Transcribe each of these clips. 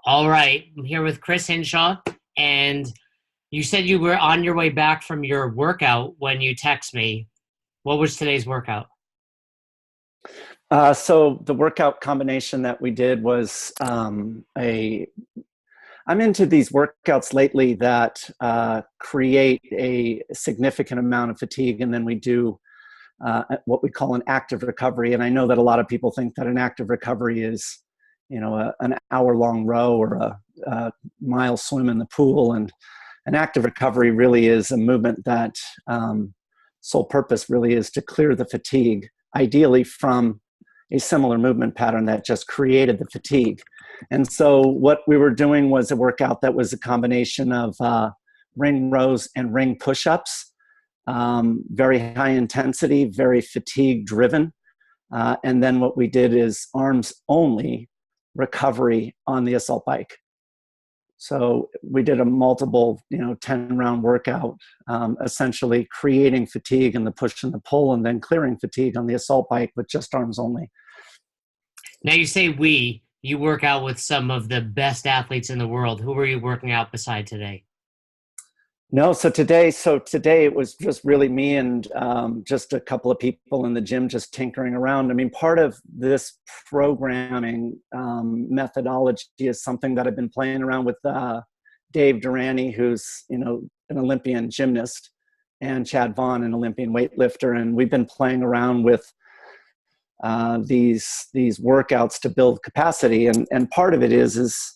All right, I'm here with Chris Hinshaw, and you said you were on your way back from your workout when you text me. What was today's workout? So the workout combination that we did was I'm into these workouts lately that create a significant amount of fatigue, and then we do what we call an active recovery. And I know that a lot of people think that an active recovery is, an hour-long row or a mile swim in the pool. And an active recovery really is a movement that sole purpose really is to clear the fatigue, ideally from a similar movement pattern that just created the fatigue. And so what we were doing was a workout that was a combination of ring rows and ring push-ups, very high intensity, very fatigue driven. And then what we did is arms only recovery on the assault bike. So we did a multiple, 10-round workout, essentially creating fatigue in the push and the pull, and then clearing fatigue on the assault bike with just arms only. Now you say you work out with some of the best athletes in the world. Who were you working out beside today? No, so today it was just really me and just a couple of people in the gym just tinkering around. I mean, part of this programming methodology is something that I've been playing around with Dave Durrani, who's, an Olympian gymnast, and Chad Vaughn, an Olympian weightlifter. And we've been playing around with these workouts to build capacity. And part of it is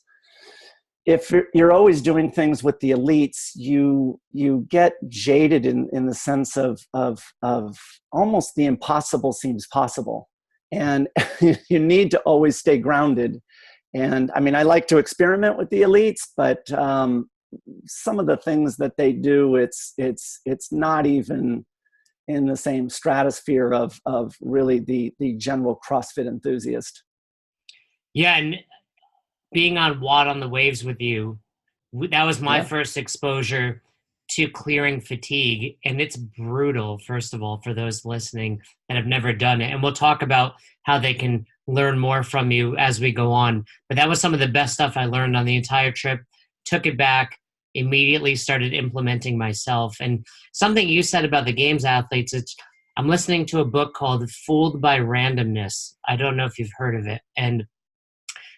if you're always doing things with the elites, you get jaded in the sense of almost the impossible seems possible. And you need to always stay grounded. And I mean, I like to experiment with the elites, but some of the things that they do, it's not even in the same stratosphere of really the general CrossFit enthusiast. Yeah, and being on WOD on the Waves with you, that was my first exposure to clearing fatigue. And it's brutal, first of all, for those listening that have never done it. And we'll talk about how they can learn more from you as we go on. But that was some of the best stuff I learned on the entire trip. Took it back, immediately started implementing myself. And something you said about the games athletes, I'm listening to a book called Fooled by Randomness. I don't know if you've heard of it. And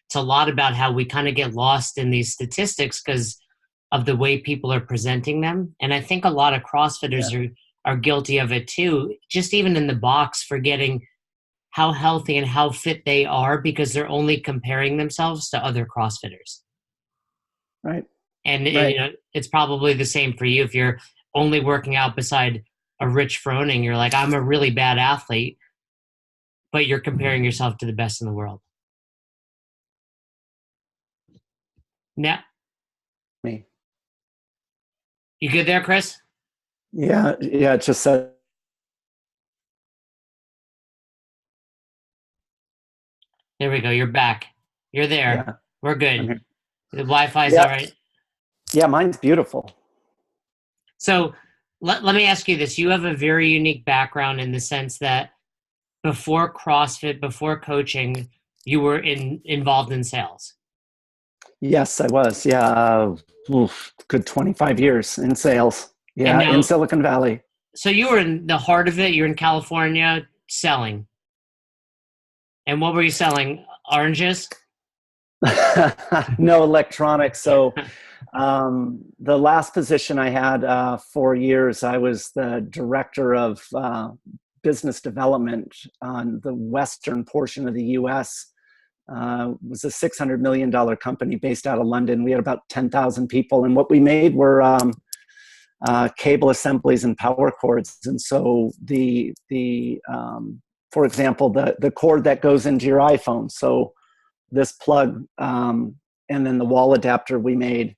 it's a lot about how we kind of get lost in these statistics because of the way people are presenting them. And I think a lot of CrossFitters are guilty of it too, just even in the box, forgetting how healthy and how fit they are because they're only comparing themselves to other CrossFitters. Right. And it's probably the same for you. If you're only working out beside a Rich Froning, you're like, I'm a really bad athlete, but you're comparing yourself to the best in the world. Now, me. You good there, Chris? Yeah. It just said. There we go. You're back. You're there. Yeah. We're good. The Wi-Fi's all right? Yeah, mine's beautiful. So let me ask you this. You have a very unique background in the sense that before CrossFit, before coaching, you were involved in sales. Yes, I was. Yeah. Good 25 years in sales. Yeah, now, in Silicon Valley. So you were in the heart of it. You're in California selling. And what were you selling? Oranges? No, electronics. So the last position I had 4 years, I was the director of business development on the western portion of the U.S. Was a $600 million company based out of London. We had about 10,000 people. And what we made were cable assemblies and power cords. And so for example, the cord that goes into your iPhone. So this plug and then the wall adapter we made.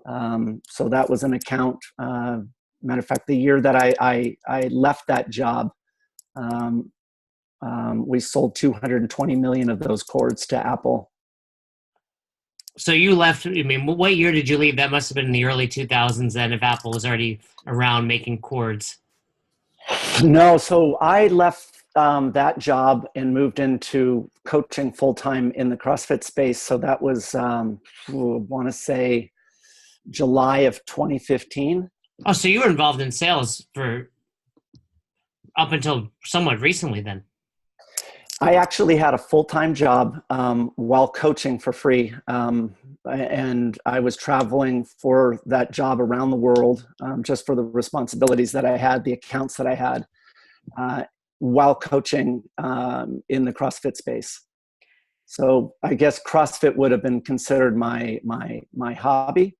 So that was an account. Matter of fact, the year that I left that job, we sold 220 million of those cords to Apple. So you left, I mean, what year did you leave? That must have been in the early 2000s then, if Apple was already around making cords. No, so I left that job and moved into coaching full-time in the CrossFit space. So that was, I want to say July of 2015. Oh, so you were involved in sales for up until somewhat recently then. I actually had a full-time job while coaching for free. And I was traveling for that job around the world just for the responsibilities that I had, the accounts that I had while coaching in the CrossFit space. So I guess CrossFit would have been considered my hobby.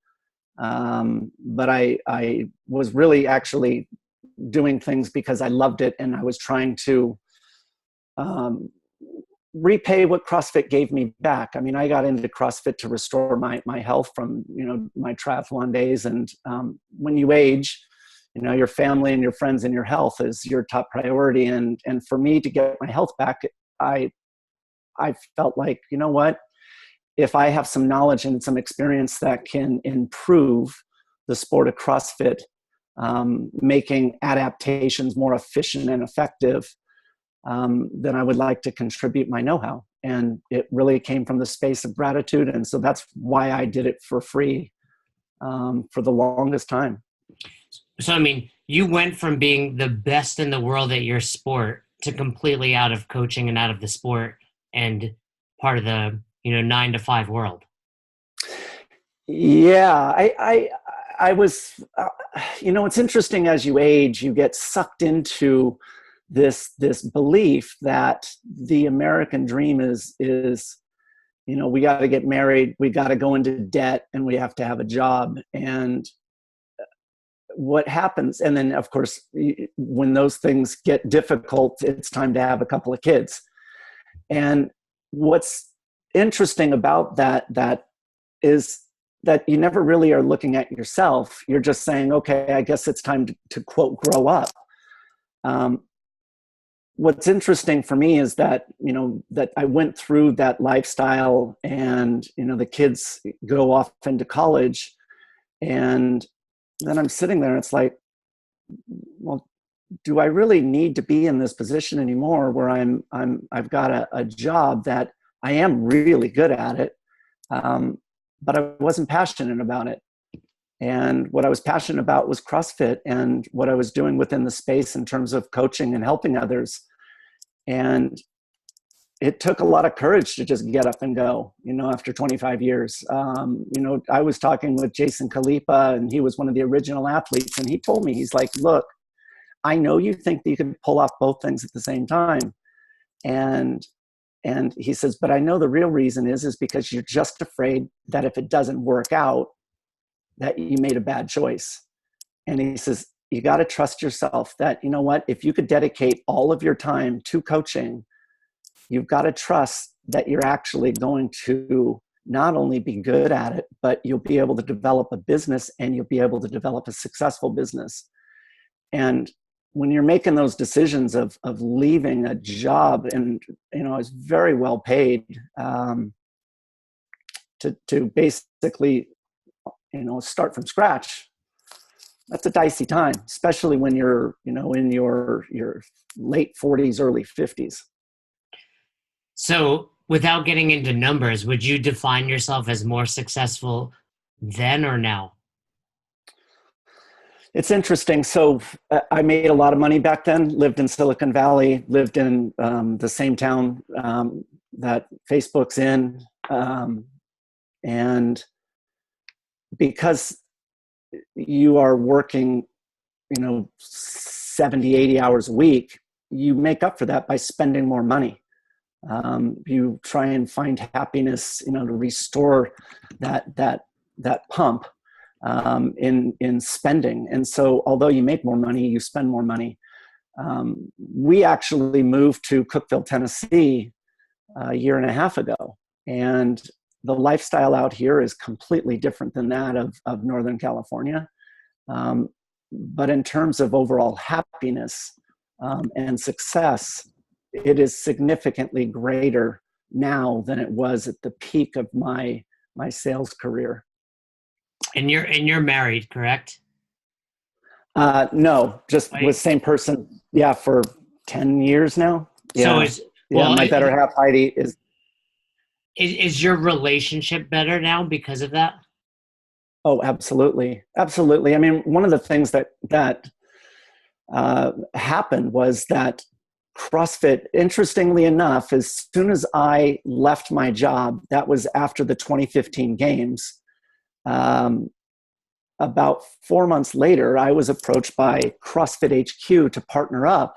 But I was really actually doing things because I loved it, and I was trying to repay what CrossFit gave me back. I mean, I got into CrossFit to restore my health from, my triathlon days. And when you age, your family and your friends and your health is your top priority. And for me to get my health back, I felt like, you know what, if I have some knowledge and some experience that can improve the sport of CrossFit, making adaptations more efficient and effective, then I would like to contribute my know-how. And it really came from the space of gratitude. And so that's why I did it for free for the longest time. So, I mean, you went from being the best in the world at your sport to completely out of coaching and out of the sport and part of the, 9 to 5 world. Yeah, I was, it's interesting as you age, you get sucked into this belief that the American dream is, we got to get married, we got to go into debt, and we have to have a job. And what happens, and then of course, when those things get difficult, it's time to have a couple of kids. And what's interesting about that is that you never really are looking at yourself. You're just saying, okay, I guess it's time to quote, grow up. What's interesting for me is that, that I went through that lifestyle, and, the kids go off into college, and then I'm sitting there and it's like, well, do I really need to be in this position anymore where I've got a job that I am really good at it, but I wasn't passionate about it. And what I was passionate about was CrossFit and what I was doing within the space in terms of coaching and helping others. And it took a lot of courage to just get up and go, after 25 years. I was talking with Jason Khalipa, and he was one of the original athletes. And he told me, he's like, look, I know you think that you can pull off both things at the same time. And he says, but I know the real reason is because you're just afraid that if it doesn't work out, that you made a bad choice. And he says, you got to trust yourself that, if you could dedicate all of your time to coaching, you've got to trust that you're actually going to not only be good at it, but you'll be able to develop a business, and you'll be able to develop a successful business. And when you're making those decisions of leaving a job, and, I was very well paid to basically, start from scratch, that's a dicey time, especially when you're, in your late 40s, early 50s. So without getting into numbers, would you define yourself as more successful then or now? It's interesting. So I made a lot of money back then, lived in Silicon Valley, lived in the same town that Facebook's in. And because you are working, 70, 80 hours a week, you make up for that by spending more money. You try and find happiness, to restore that pump in spending. And so although you make more money, you spend more money. We actually moved to Cookeville, Tennessee a year and a half ago. And the lifestyle out here is completely different than that of Northern California. But in terms of overall happiness and success, it is significantly greater now than it was at the peak of my sales career. And you're married, correct? No, just with same person. Yeah, for 10 years now. So Yeah. Yeah. My better half, Heidi, is your relationship better now because of that? oh, absolutely. Absolutely. I mean, one of the things that happened was that CrossFit, interestingly enough, as soon as I left my job, that was after the 2015 games. Um, about 4 months later, I was approached by CrossFit HQ to partner up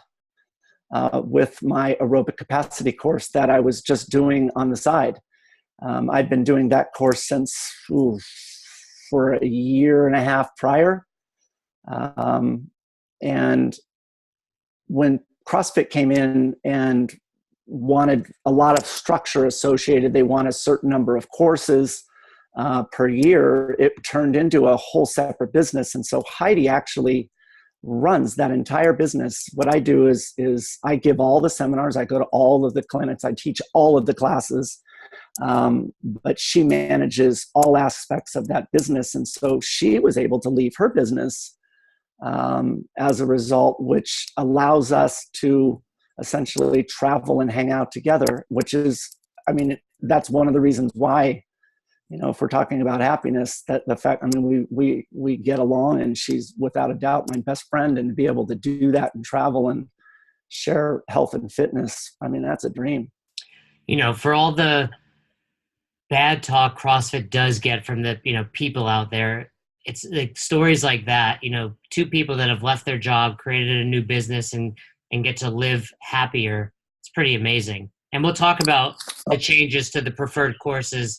with my aerobic capacity course that I was just doing on the side. I'd been doing that course for a year and a half prior. And when CrossFit came in and wanted a lot of structure associated, they want a certain number of courses per year, it turned into a whole separate business. And so Heidi actually runs that entire business. What I do is I give all the seminars, I go to all of the clinics, I teach all of the classes, but she manages all aspects of that business. And so she was able to leave her business as a result, which allows us to essentially travel and hang out together, which is, I mean, that's one of the reasons why, you know, if we're talking about happiness, that the fact, I mean, we get along, and she's without a doubt my best friend, and to be able to do that and travel and share health and fitness, I mean, that's a dream. You know, for all the bad talk CrossFit does get from the, you know, people out there, it's like stories like that, you know, two people that have left their job, created a new business, and get to live happier. It's pretty amazing. And we'll talk about the changes to the preferred courses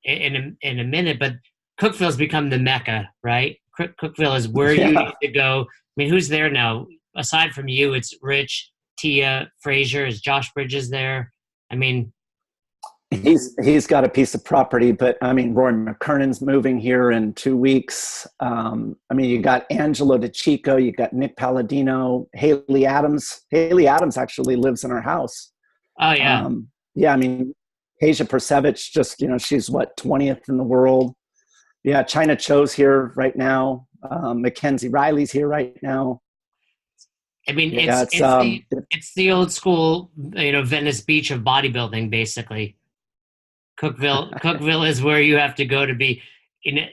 in a minute, but Cookeville's become the Mecca, right? Cookeville is where you need to go. I mean, who's there now? Aside from you, it's Rich, Tia, Frazier. Is Josh Bridges there? I mean, he's got a piece of property, but I mean, Roy McKernan's moving here in 2 weeks. I mean, you got Angelo DeChico, you got Nick Palladino, Haley Adams. Haley Adams actually lives in our house. oh yeah. Yeah, I mean, Asia Persevich, just, you know, she's what, 20th in the world. Yeah, China Cho's here right now. Mackenzie Riley's here right now. I mean, Yeah, it's the old school, you know, Venice Beach of bodybuilding, basically. Cookeville is where you have to go to be. You know,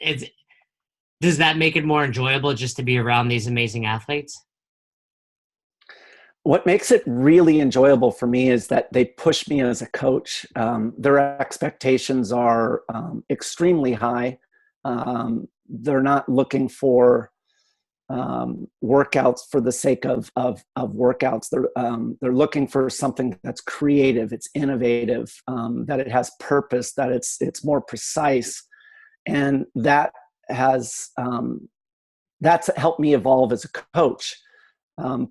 does that make it more enjoyable just to be around these amazing athletes? what makes it really enjoyable for me is that they push me as a coach. Their expectations are extremely high. They're not looking for workouts for the sake of workouts. They're looking for something that's creative, it's innovative, that it has purpose, that it's more precise, and that has that's helped me evolve as a coach.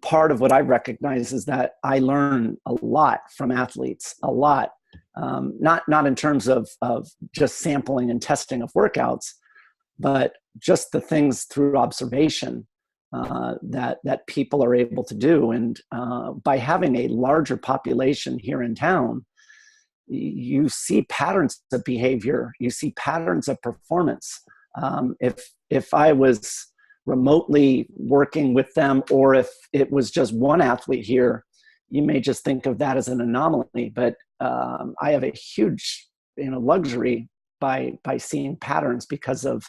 Part of what I recognize is that I learn a lot from athletes, a lot, not in terms of just sampling and testing of workouts, but just the things through observation that people are able to do. And by having a larger population here in town, you see patterns of behavior, you see patterns of performance. If I was remotely working with them, or if it was just one athlete here, you may just think of that as an anomaly. But I have a huge, luxury by seeing patterns because of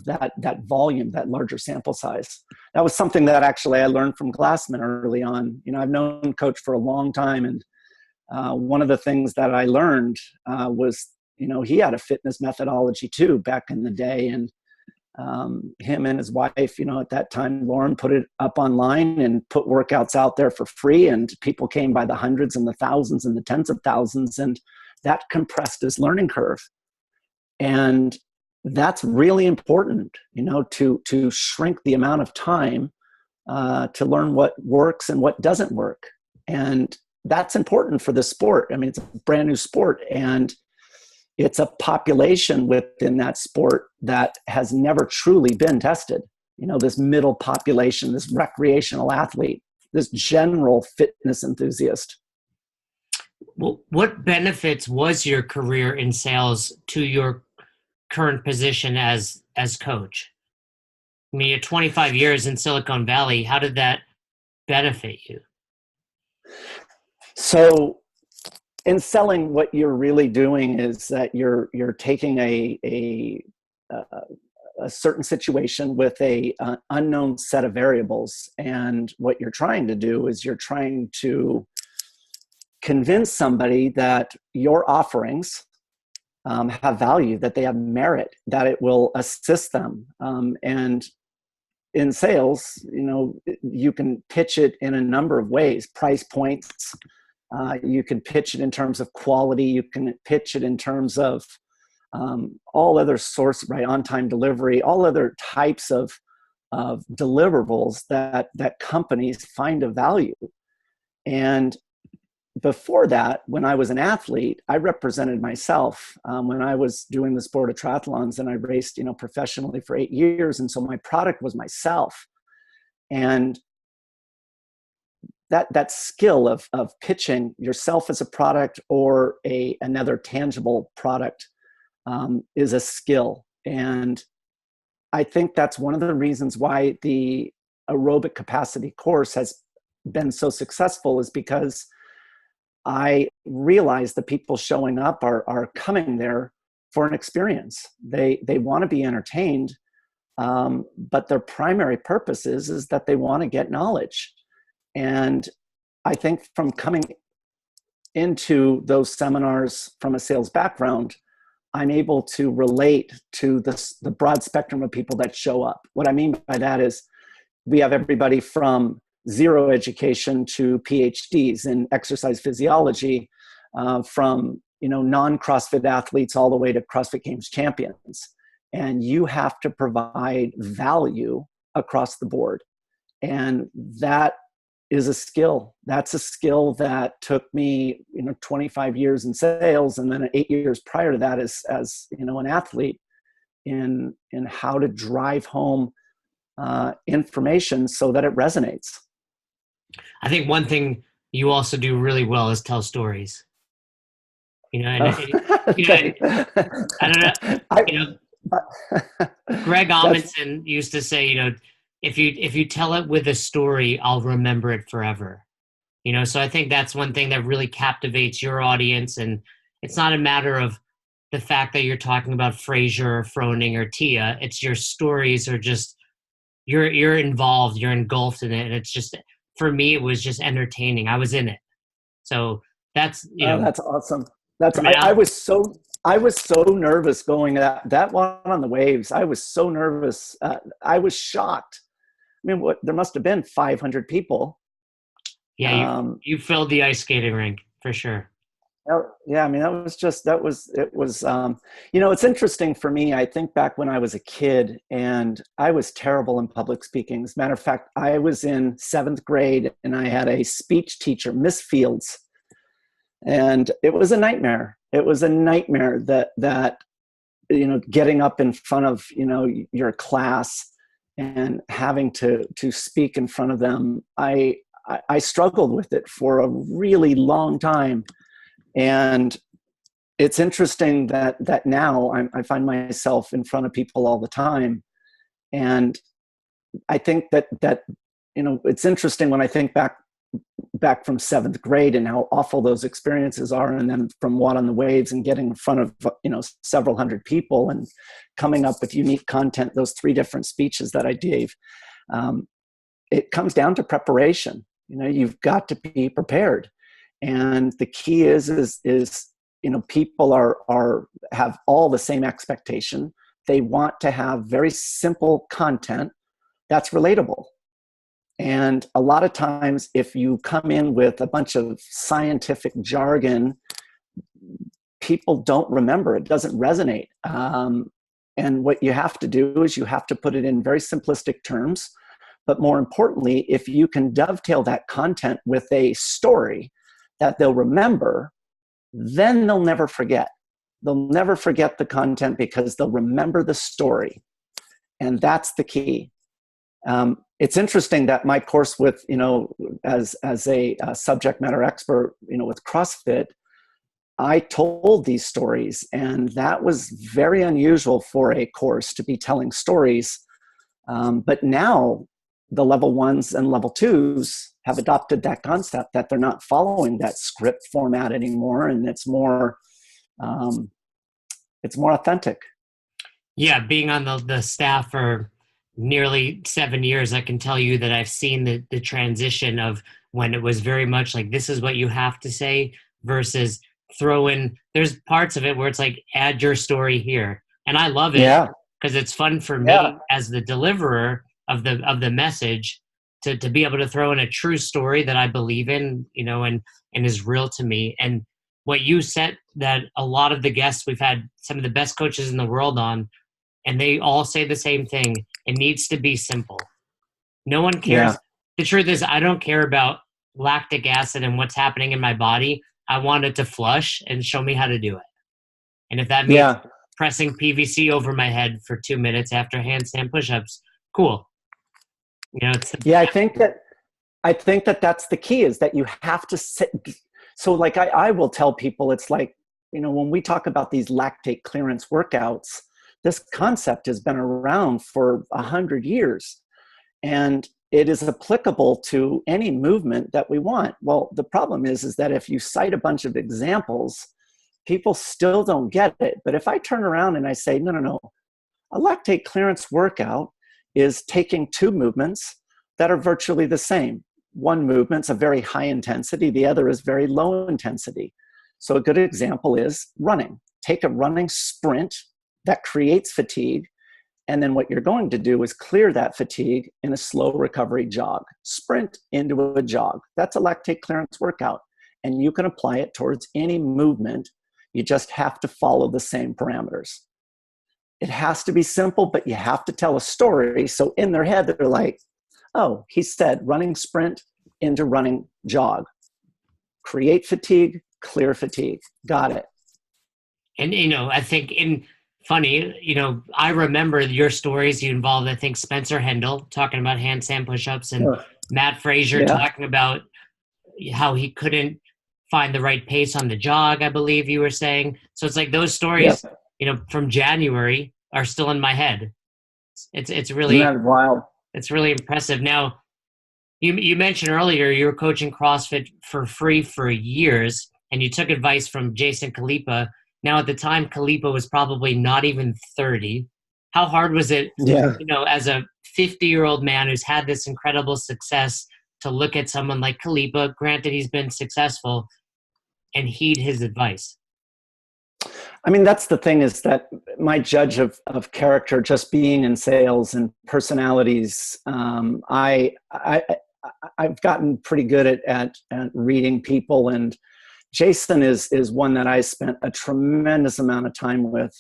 that volume, that larger sample size. That was something that actually I learned from Glassman early on. I've known Coach for a long time, and one of the things that I learned was, he had a fitness methodology too back in the day, and him and his wife, at that time, Lauren, put it up online and put workouts out there for free, and people came by the hundreds and the thousands and the tens of thousands, and that compressed his learning curve. And that's really important, to shrink the amount of time to learn what works and what doesn't work. And that's important for the sport. I mean, it's a brand new sport, and it's a population within that sport that has never truly been tested. This middle population, this recreational athlete, this general fitness enthusiast. Well, what benefits was your career in sales to your current position as coach? I mean, you're 25 years in Silicon Valley. How did that benefit you? So in selling, what you're really doing is that you're taking a certain situation with a unknown set of variables, and what you're trying to do is you're trying to convince somebody that your offerings have value, that they have merit, that it will assist them. And in sales, you can pitch it in a number of ways. Price points. You can pitch it in terms of quality. You can pitch it in terms of all other source, right, on-time delivery, all other types of deliverables that companies find of value. And before that, when I was an athlete, I represented myself. When I was doing the sport of triathlons, and I raced, professionally for 8 years, and so my product was myself. And that skill of pitching yourself as a product or another tangible product is a skill. And I think that's one of the reasons why the aerobic capacity course has been so successful, is because I realize the people showing up are coming there for an experience. They want to be entertained, but their primary purpose is that they want to get knowledge. And I think from coming into those seminars from a sales background, I'm able to relate to the broad spectrum of people that show up. What I mean by that is we have everybody from zero education to PhDs in exercise physiology, from non-CrossFit athletes all the way to CrossFit Games champions. And you have to provide value across the board. And that is a skill. That's a skill that took me 25 years in sales, and then 8 years prior to that as an athlete, in how to drive home information so that it resonates. I think one thing you also do really well is tell stories. I don't know. Greg Amundsen used to say, if you tell it with a story, I'll remember it forever. So I think that's one thing that really captivates your audience, and it's not a matter of the fact that you're talking about Fraser or Froning or Tia. It's your stories are just you're involved, you're engulfed in it, and it's just, for me, it was just entertaining. I was in it. So that's that's awesome. I was so nervous going that one on the waves. I was so nervous. I was shocked. I mean, there must have been 500 people. Yeah, you filled the ice skating rink for sure. Yeah, I mean, it was. It's interesting for me. I think back when I was a kid, and I was terrible in public speaking. As a matter of fact, I was in 7th grade, and I had a speech teacher, Miss Fields, and it was a nightmare. It was a nightmare that getting up in front of your class and having to speak in front of them. I struggled with it for a really long time. And it's interesting that now I find myself in front of people all the time. And I think that it's interesting when I think back from 7th grade and how awful those experiences are. And then from Watt on the Waves and getting in front of, several hundred people and coming up with unique content, those 3 different speeches that I gave, it comes down to preparation. You've got to be prepared. And the key is people have all the same expectation. They want to have very simple content that's relatable. And a lot of times, if you come in with a bunch of scientific jargon, people don't remember. It doesn't resonate. And what you have to do is you have to put it in very simplistic terms. But more importantly, if you can dovetail that content with a story that they'll remember, then they'll never forget. They'll never forget the content because they'll remember the story. And that's the key. It's interesting that my course with, as a subject matter expert, with CrossFit, I told these stories, and that was very unusual for a course to be telling stories. But now the level ones and level twos have adopted that concept that they're not following that script format anymore, and it's more authentic. Yeah, being on the staff for nearly 7 years, I can tell you that I've seen the transition of when it was very much like, this is what you have to say, versus throw in, there's parts of it where it's like, add your story here. And I love it because it's fun for me as the deliverer of the message to be able to throw in a true story that I believe in, and is real to me. And what you said, that a lot of the guests, we've had some of the best coaches in the world on, and they all say the same thing. It needs to be simple. No one cares. Yeah. The truth is, I don't care about lactic acid and what's happening in my body. I want it to flush and show me how to do it. And if that means pressing PVC over my head for 2 minutes after handstand push-ups, cool. I think that that's the key, is that you have to sit. So like I will tell people, it's like, when we talk about these lactate clearance workouts, this concept has been around for 100 years, and it is applicable to any movement that we want. Well, the problem is that if you cite a bunch of examples, people still don't get it. But if I turn around and I say, no, a lactate clearance workout is taking two movements that are virtually the same. One movement's a very high intensity, the other is very low intensity. So a good example is running. Take a running sprint that creates fatigue, and then what you're going to do is clear that fatigue in a slow recovery jog. Sprint into a jog. That's a lactate clearance workout, and you can apply it towards any movement. You just have to follow the same parameters. It has to be simple, but you have to tell a story. So in their head, they're like, oh, he said running sprint into running jog. Create fatigue, clear fatigue. Got it. And, I think I remember your stories. You involved, I think, Spencer Hendel talking about handstand push-ups, and Matt Frazier talking about how he couldn't find the right pace on the jog, I believe you were saying. So it's like those stories, from January are still in my head. It's really wild. It's really impressive. Now, you mentioned earlier you were coaching CrossFit for free for years, and you took advice from Jason Kalipa. Now, at the time, Kalipa was probably not even 30. How hard was it, as a 50-year-old man who's had this incredible success, to look at someone like Kalipa, granted he's been successful, and heed his advice? I mean, that's the thing, is that my judge of character, just being in sales and personalities, I've gotten pretty good at reading people, and Jason is one that I spent a tremendous amount of time with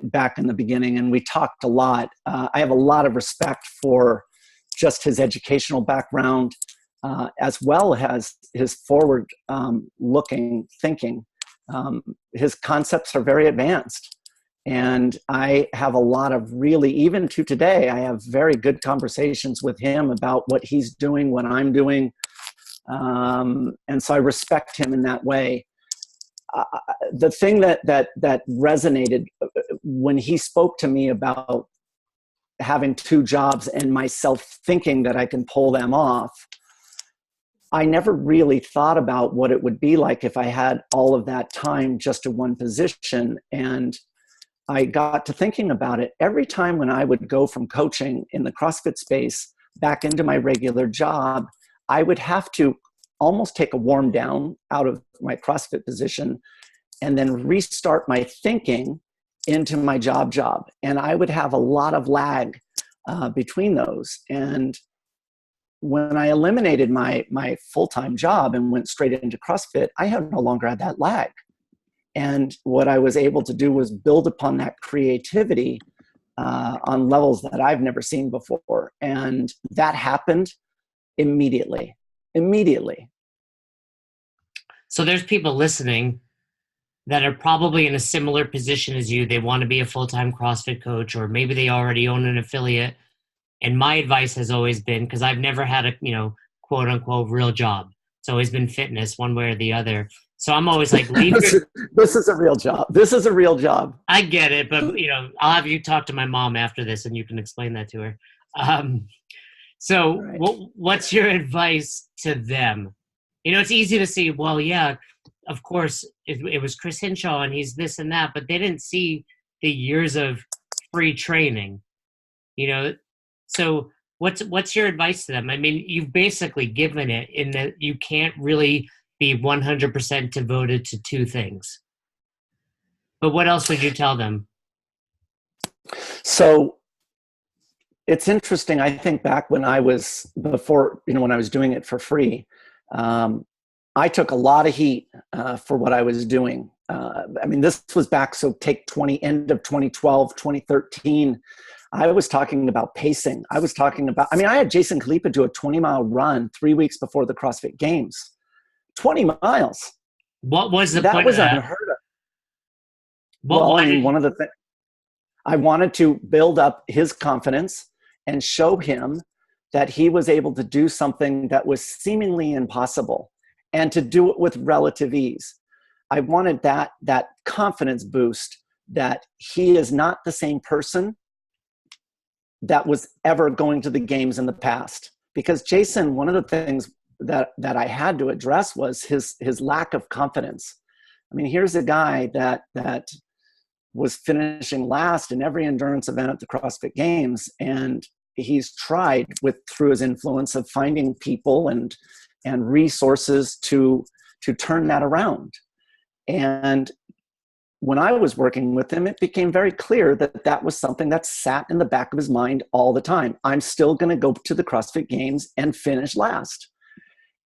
back in the beginning, and we talked a lot. I have a lot of respect for just his educational background, as well as his forward-looking thinking. His concepts are very advanced, and I have a lot of even to today, I have very good conversations with him about what he's doing, what I'm doing. And so I respect him in that way. The thing that resonated when he spoke to me about having two jobs and myself thinking that I can pull them off, I never really thought about what it would be like if I had all of that time just to one position. And I got to thinking about it. Every time when I would go from coaching in the CrossFit space back into my regular job, I would have to almost take a warm down out of my CrossFit position and then restart my thinking into my job. And I would have a lot of lag between those. And when I eliminated my full-time job and went straight into CrossFit, I no longer had that lag. And what I was able to do was build upon that creativity on levels that I've never seen before. And that happened immediately. So there's people listening that are probably in a similar position as you. They want to be a full-time CrossFit coach, or maybe they already own an affiliate. And my advice has always been, because I've never had a, quote unquote real job. It's always been fitness one way or the other. So I'm always like, this is a real job. This is a real job. I get it. But, I'll have you talk to my mom after this and you can explain that to her. Um, so Right. what's your advice to them? It's easy to say, well, yeah, of course, it was Chris Hinshaw and he's this and that, but they didn't see the years of free training, So what's your advice to them? I mean, you've basically given it in that you can't really be 100% devoted to two things. But what else would you tell them? So it's interesting. I think back when I was when I was doing it for free, I took a lot of heat for what I was doing. I mean, this was back, so take end of 2012, 2013. I was talking about pacing. I had Jason Khalipa do a 20-mile run 3 weeks before the CrossFit Games. 20 miles. What was the that point was of that? Unheard of. One of the things, I wanted to build up his confidence and show him that he was able to do something that was seemingly impossible and to do it with relative ease. I wanted that confidence boost that he is not the same person that was ever going to the games in the past. Because Jason, one of the things that I had to address was his lack of confidence. I mean, here's a guy that was finishing last in every endurance event at the CrossFit Games, and he's tried through his influence of finding people and resources to turn that around. And when I was working with him, it became very clear that was something that sat in the back of his mind all the time. I'm still going to go to the CrossFit Games and finish last.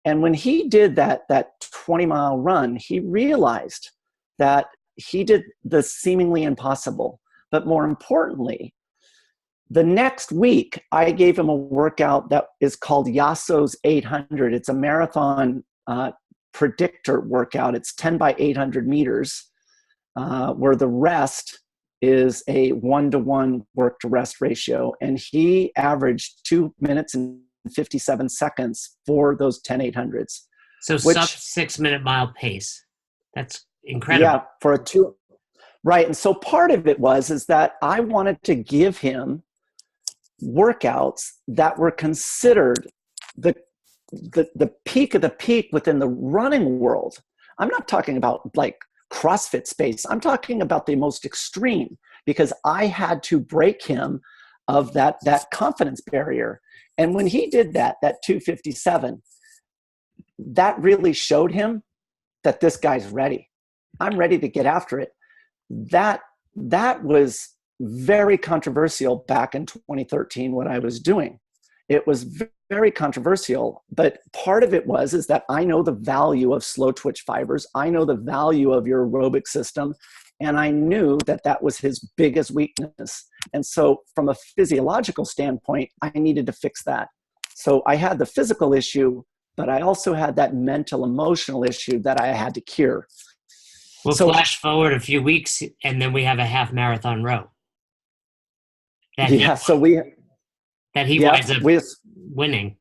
And when he did that 20-mile run, he realized that he did the seemingly impossible. But more importantly, the next week, I gave him a workout that is called Yaso's 800. It's a marathon predictor workout. It's 10 by 800 meters. Where the rest is a 1-to-1 work to rest ratio. And he averaged 2 minutes and 57 seconds for those 10 800s. So sub 6-minute mile pace. That's incredible. Yeah, for a 2. Right. And so part of it is that I wanted to give him workouts that were considered the peak of the peak within the running world. I'm not talking about like CrossFit space. I'm talking about the most extreme, because I had to break him of that confidence barrier. And when he did that 257, that really showed him that this guy's ready. I'm ready to get after it. That was very controversial back in 2013, what I was doing. It was very controversial, but part of it is that I know the value of slow twitch fibers. I know the value of your aerobic system. And I knew that was his biggest weakness. And so from a physiological standpoint, I needed to fix that. So I had the physical issue, but I also had that mental, emotional issue that I had to cure. We'll flash forward a few weeks, and then we have a half marathon row. He winds up winning.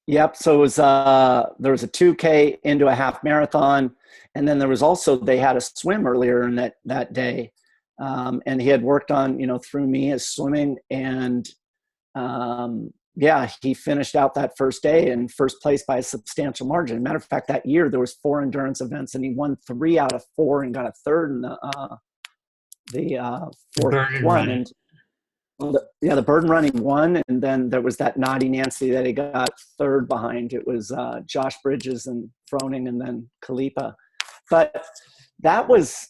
Yep. So it was there was a 2K into a half marathon, and then there was also, they had a swim earlier in that day, and he had worked on through me his swimming, and he finished out that first day in first place by a substantial margin. Matter of fact, that year there was 4 endurance events, and he won 3 out of 4 and got a third in the fourth one. And the burden running won, and then there was that Naughty Nancy that he got third behind. It was Josh Bridges and Froning, and then Khalipa. But that was,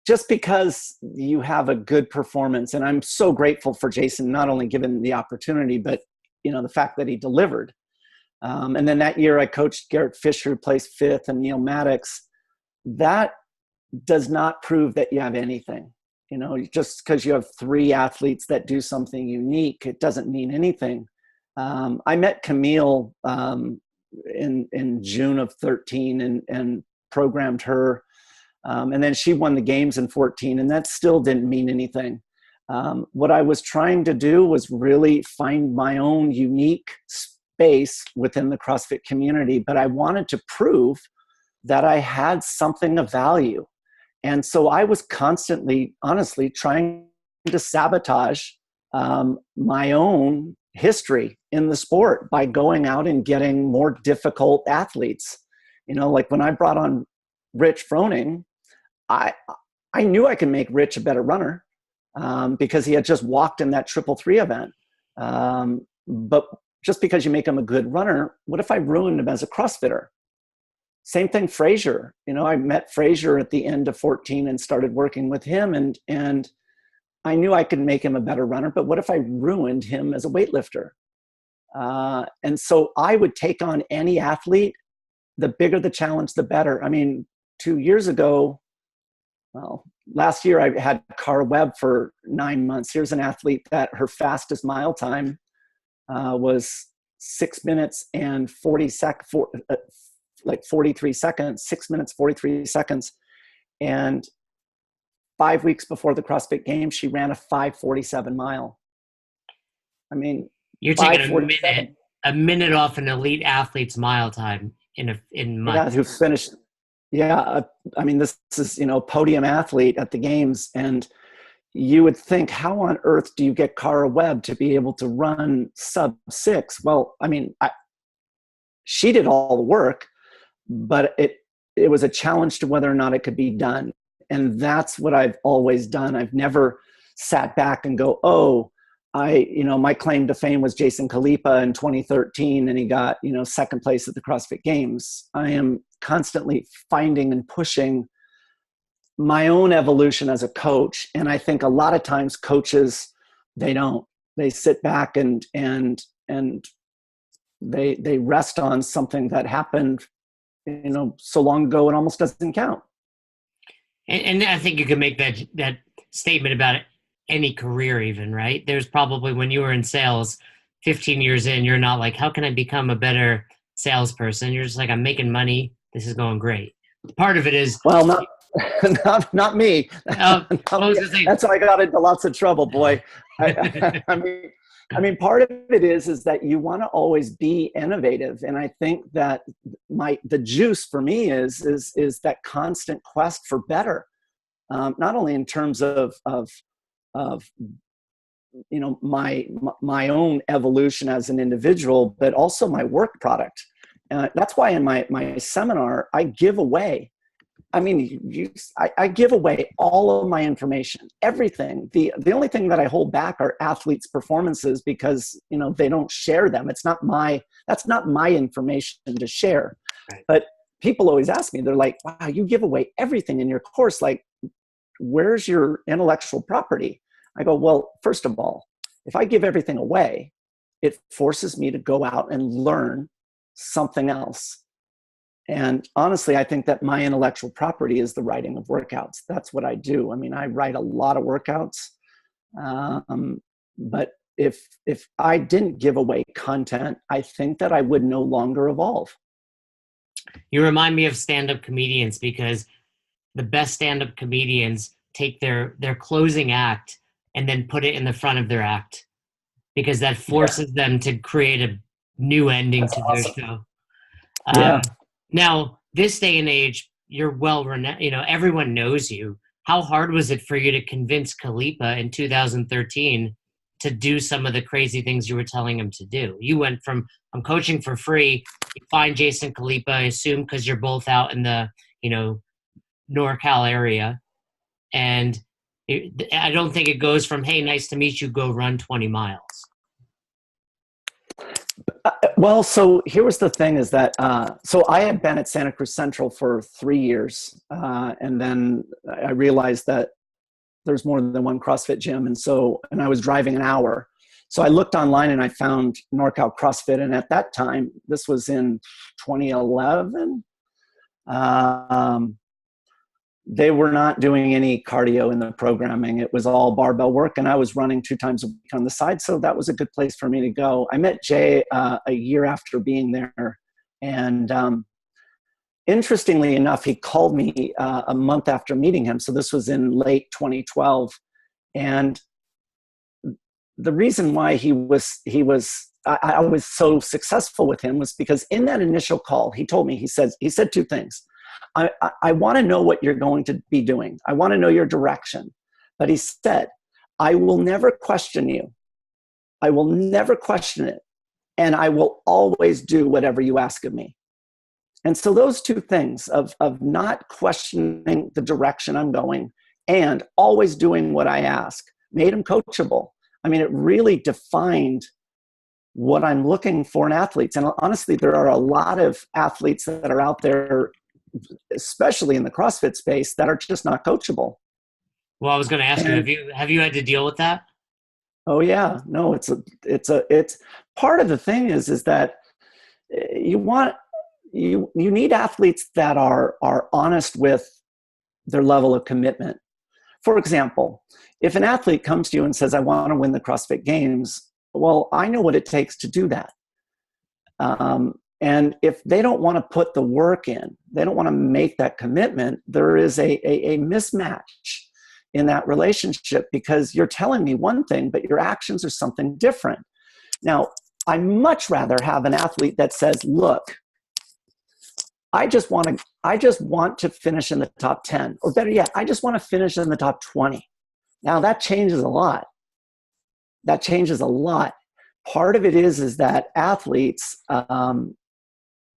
just because you have a good performance, and I'm so grateful for Jason, not only given the opportunity, but the fact that he delivered. And then that year I coached Garrett Fisher, who placed 5th, and Neil Maddox. That does not prove that you have anything. Just because you have 3 athletes that do something unique, it doesn't mean anything. I met Camille in June of 13 and programmed her. And then she won the games in 14, and that still didn't mean anything. What I was trying to do was really find my own unique space within the CrossFit community, but I wanted to prove that I had something of value. And so I was constantly, honestly, trying to sabotage my own history in the sport by going out and getting more difficult athletes. Like when I brought on Rich Froning, I knew I could make Rich a better runner because he had just walked in that 333 event. But just because you make him a good runner, what if I ruined him as a CrossFitter? Same thing, Frazier. I met Frazier at the end of 14 and started working with him, and I knew I could make him a better runner, but what if I ruined him as a weightlifter? And so I would take on any athlete. The bigger the challenge, the better. 2 years ago, last year I had Cara Webb for 9 months. Here's an athlete that her fastest mile time was 6 minutes and 43 seconds, 6 minutes, 43 seconds. And 5 weeks before the CrossFit Games, she ran a 5:47 mile. You're taking a minute off an elite athlete's mile time in months. Yeah, who finished. Yeah, this is podium athlete at the Games, and you would think, how on earth do you get Cara Webb to be able to run sub 6? Well, she did all the work, but it was a challenge to whether or not it could be done. And that's what I've always done. I've never sat back and go, my claim to fame was Jason Khalipa in 2013, and he got, second place at the CrossFit Games. I am constantly finding and pushing my own evolution as a coach. And I think a lot of times coaches, they sit back and they rest on something that happened, so long ago, it almost doesn't count. And I think you can make that statement about any career even, right? There's probably, when you were in sales 15 years in, you're not like, how can I become a better salesperson? You're just like, I'm making money. This is going great. Part of it is... Well, not me. That's how I got into lots of trouble, boy. Part of it is that you want to always be innovative. And I think that the juice for me is that constant quest for better. Not only in terms of my own evolution as an individual, but also my work product. That's why in my seminar, I give away. I give away all of my information, everything. The only thing that I hold back are athletes' performances because, they don't share them. That's not my information to share. Right. But people always ask me, they're like, wow, you give away everything in your course. Like, where's your intellectual property? I go, well, first of all, if I give everything away, it forces me to go out and learn something else. And honestly, I think that my intellectual property is the writing of workouts. That's what I do. I write a lot of workouts. But if I didn't give away content, I think that I would no longer evolve. You remind me of stand-up comedians, because the best stand-up comedians take their closing act and then put it in the front of their act, because that forces them to create a new ending to their show. Now, this day and age, you're well-renowned. Everyone knows you. How hard was it for you to convince Khalipa in 2013 to do some of the crazy things you were telling him to do? You went from, I'm coaching for free, you find Jason Khalipa, I assume because you're both out in the, NorCal area. And I don't think it goes from, hey, nice to meet you, go run 20 miles. Well, so here was the thing is that, so I had been at Santa Cruz Central for 3 years. And then I realized that there's more than one CrossFit gym. And I was driving an hour. So I looked online and I found NorCal CrossFit. And at that time, this was in 2011, they were not doing any cardio in the programming. It was all barbell work, and I was running 2 times a week on the side. So that was a good place for me to go. I met Jay a year after being there. And interestingly enough, he called me a month after meeting him. So this was in late 2012. And the reason why I was so successful with him was because in that initial call, he told me, he said 2 things. I want to know what you're going to be doing. I want to know your direction. But he said, I will never question you I will never question it. And I will always do whatever you ask of me. And so those two things of not questioning the direction I'm going and always doing what I ask made him coachable. I mean, it really defined what I'm looking for in athletes. And honestly, there are a lot of athletes that are out there, especially in the CrossFit space, that are just not coachable. Well, I was going to ask you, have you had to deal with that? Oh yeah, no, it's part of the thing is that you need athletes that are honest with their level of commitment. For example, if an athlete comes to you and says, I want to win the CrossFit Games, well, I know what it takes to do that. And if they don't want to put the work in, they don't want to make that commitment, there is a mismatch in that relationship, because you're telling me one thing, but your actions are something different. Now, I much rather have an athlete that says, look, I just want to finish in the top 10, or better yet, I just want to finish in the top 20. Now that changes a lot. That changes a lot. Part of it is that athletes,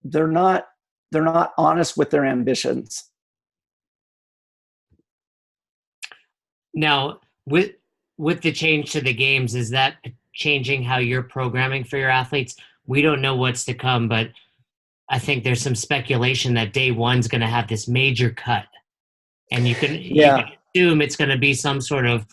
they're not honest with their ambitions. Now, with the change to the games, is that changing how you're programming for your athletes? We don't know what's to come, but I think there's some speculation that day one's going to have this major cut, and you can assume it's going to be some sort of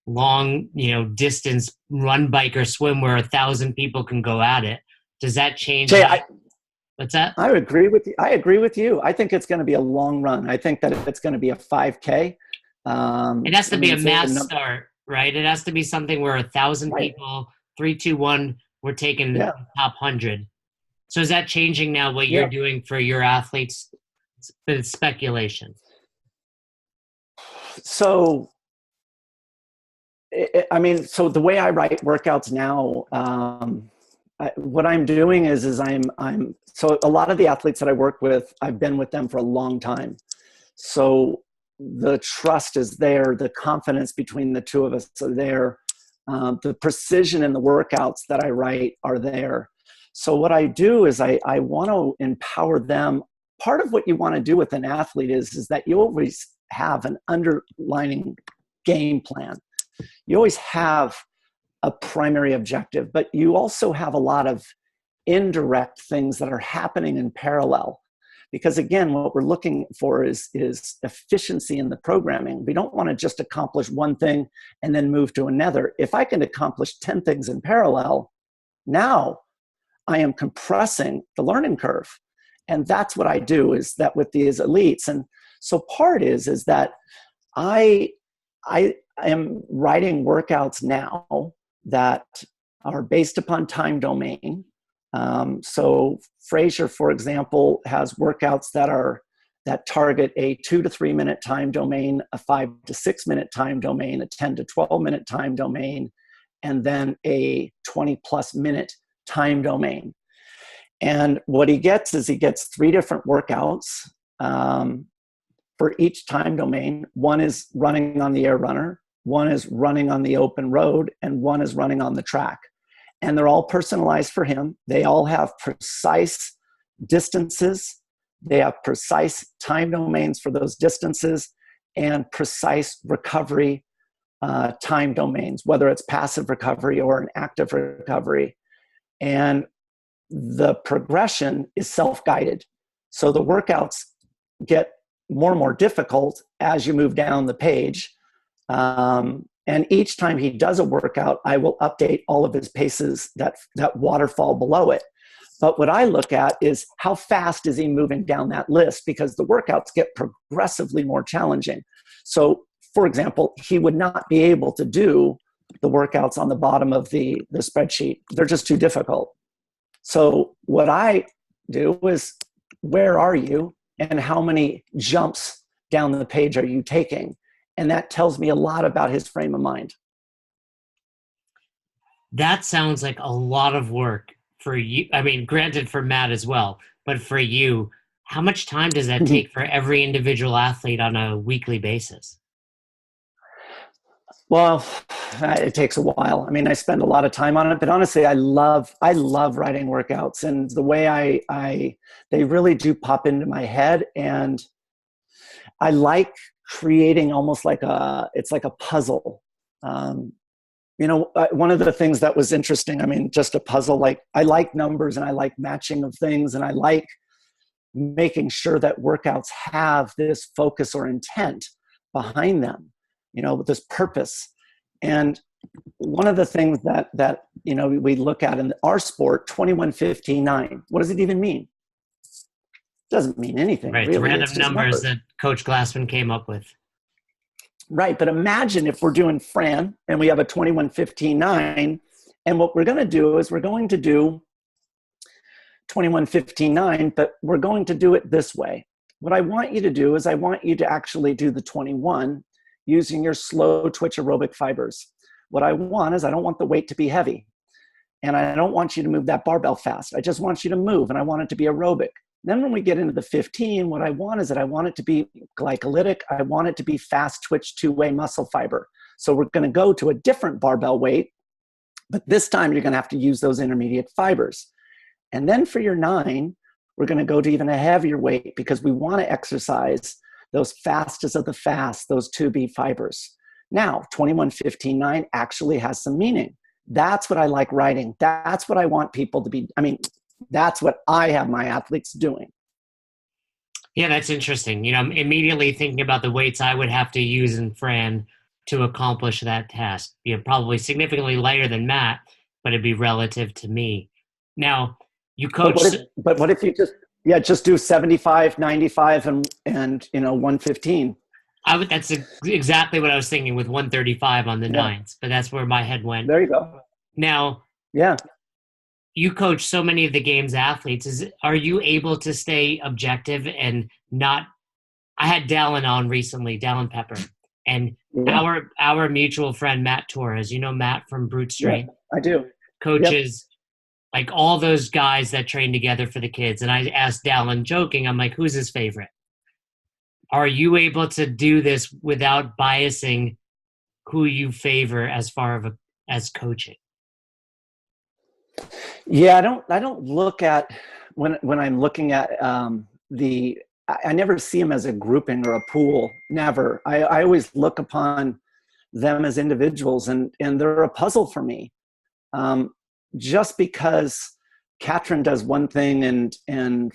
long, distance run, bike, or swim where 1,000 people can go at it. Does that change? What's that? I agree with you. I think it's going to be a long run. I think that it's going to be a 5K. It has to be a mass start, right? It has to be something where 1,000 people, 3, 2, 1, we're taking the top 100. So is that changing now what you're doing for your athletes? It's speculation. So, so the way I write workouts now, what I'm doing is I'm so a lot of the athletes that I work with, I've been with them for a long time. So the trust is there, the confidence between the two of us are there, the precision in the workouts that I write are there. So what I do is I want to empower them. Part of what you want to do with an athlete is that you always have an underlining game plan. You always have a primary objective, but you also have a lot of indirect things that are happening in parallel. Because again, what we're looking for is efficiency in the programming. We don't want to just accomplish one thing and then move to another. If I can accomplish 10 things in parallel, now I am compressing the learning curve. And that's what I do, is that with these elites. And so part is that I am writing workouts now that are based upon time domain. So Fraser, for example, has workouts that target a 2 to 3 minute time domain, a 5 to 6 minute time domain, a 10 to 12 minute time domain, and then a 20 plus minute time domain. And what he gets is 3 different workouts for each time domain. One is running on the air runner, one is running on the open road, and one is running on the track. And they're all personalized for him. They all have precise distances. They have precise time domains for those distances and precise recovery time domains, whether it's passive recovery or an active recovery. And the progression is self-guided. So the workouts get more and more difficult as you move down the page. And each time he does a workout, I will update all of his paces that waterfall below it. But what I look at is how fast is he moving down that list, because the workouts get progressively more challenging. So, for example, he would not be able to do the workouts on the bottom of the spreadsheet. They're just too difficult. So what I do is, where are you and how many jumps down the page are you taking? And that tells me a lot about his frame of mind. That sounds like a lot of work for you. I mean, granted for Matt as well, but for you, how much time does that take for every individual athlete on a weekly basis? Well, it takes a while. I mean, I spend a lot of time on it, but honestly, I love writing workouts, and the way they really do pop into my head, and I like creating almost like it's like a puzzle. Um, one of the things that was interesting, I mean, just a puzzle, like I like numbers and I like matching of things, and I like making sure that workouts have this focus or intent behind them, with this purpose. And one of the things that we look at in our sport, 21:15:9, what does it even mean? It doesn't mean anything, Right. The really. It's random just numbers numbers. that Coach Glassman came up with. Right. But imagine if we're doing Fran and we have a 21:15:9, and what we're going to do is we're going to do 21:15:9, but we're going to do it this way. What I want you to do is I want you to actually do the 21 using your slow twitch aerobic fibers. What I want is I don't want the weight to be heavy, and I don't want you to move that barbell fast. I just want you to move, and I want it to be aerobic. Then when we get into the 15, what I want is that I want it to be glycolytic. I want it to be fast twitch two-way muscle fiber. So we're going to go to a different barbell weight, but this time you're going to have to use those intermediate fibers. And then for your 9, we're going to go to even a heavier weight because we want to exercise those fastest of the fast, those 2B fibers. Now, 21:15:9 actually has some meaning. That's what I like writing. That's what I want people to be. I mean, that's what I have my athletes doing. Yeah, that's interesting. I'm immediately thinking about the weights I would have to use in Fran to accomplish that task. Probably significantly lighter than Matt, but it'd be relative to me. Now, you coach. But what if you just do 75, 95, and 115? That's exactly what I was thinking with 135 on the nines, but that's where my head went. There you go. Now, yeah, you coach so many of the game's athletes. Are you able to stay objective and not? I had Dallin on recently, Dallin Pepper, and our mutual friend Matt Torres. You know Matt from Brute Strength. Yeah, I do. Coaches like all those guys that train together for the kids. And I asked Dallin, joking, I'm like, who's his favorite? Are you able to do this without biasing who you favor as far as coaching? Yeah, I don't look at when I'm looking at I never see them as a grouping or a pool. Never. I always look upon them as individuals, and they're a puzzle for me. Just because Katrin does one thing and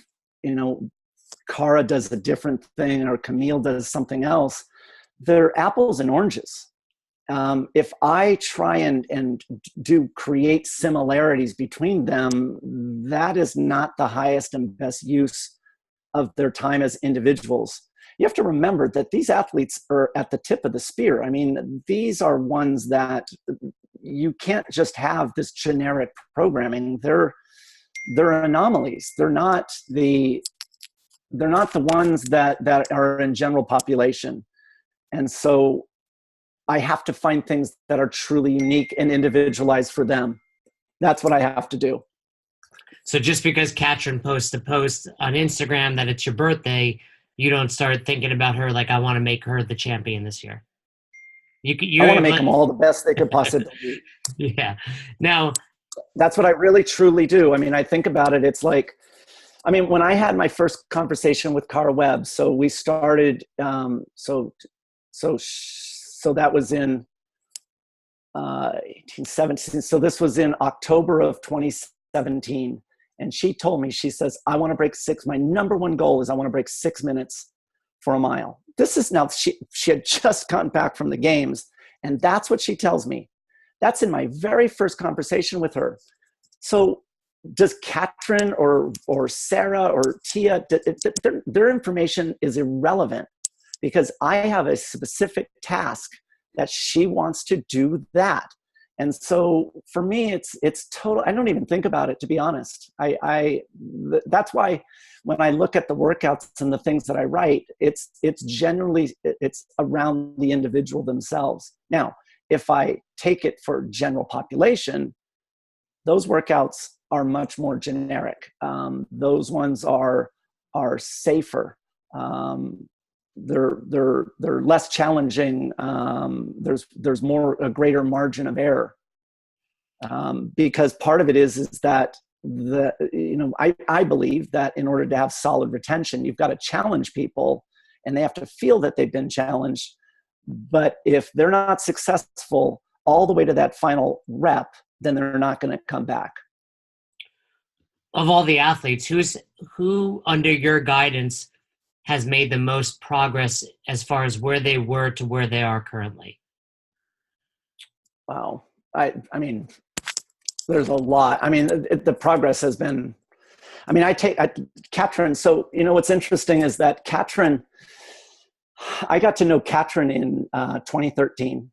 Cara does a different thing, or Camille does something else, they're apples and oranges. If I try and create similarities between them, that is not the highest and best use of their time as individuals. You have to remember that these athletes are at the tip of the spear. I mean, these are ones that you can't just have this generic programming. They're anomalies. They're not the ones that are in general population. And so I have to find things that are truly unique and individualized for them. That's what I have to do. So just because Katrin posts a post on Instagram that it's your birthday, you don't start thinking about her like, I want to make her the champion this year. I want to make them all the best they could possibly be. Yeah. Now, that's what I really truly do. I mean, I think about it. It's like, I mean, when I had my first conversation with Cara Webb, so we started, so that was in 1817. So this was in October of 2017. And she told me, she says, I want to break 6. My number one goal is I want to break 6 minutes for a mile. This is now, she had just gotten back from the games. And that's what she tells me. That's in my very first conversation with her. So does Katrin or Sarah or Tia, their information is irrelevant, because I have a specific task that she wants to do that. And so for me, it's total. I don't even think about it, to be honest. That's why when I look at the workouts and the things that I write, it's generally around the individual themselves. Now, if I take it for general population, those workouts are much more generic. Those ones are safer. they're less challenging. There's a greater margin of error, because part of it is that I believe that in order to have solid retention, you've got to challenge people, and they have to feel that they've been challenged. But if they're not successful all the way to that final rep, then they're not going to come back. Of all the athletes, who under your guidance has made the most progress as far as where they were to where they are currently? Wow. I mean, there's a lot. I mean, the progress has been, I mean, Katrin. So, what's interesting is that Katrin, I got to know Katrin in 2013.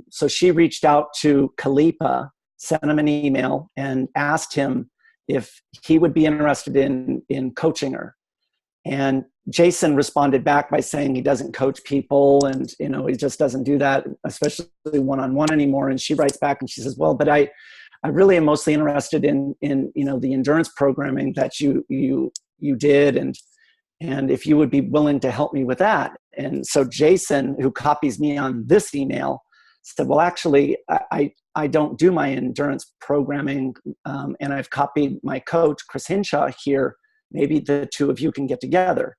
So she reached out to Kalipa, sent him an email and asked him if he would be interested in coaching her. And Jason responded back by saying he doesn't coach people, and he just doesn't do that, especially one-on-one anymore. And she writes back and she says, well, but I really am mostly interested in the endurance programming that you did, and if you would be willing to help me with that. And so Jason, who copies me on this email, said, well, actually, I don't do my endurance programming, and I've copied my coach, Chris Hinshaw, here. Maybe the two of you can get together.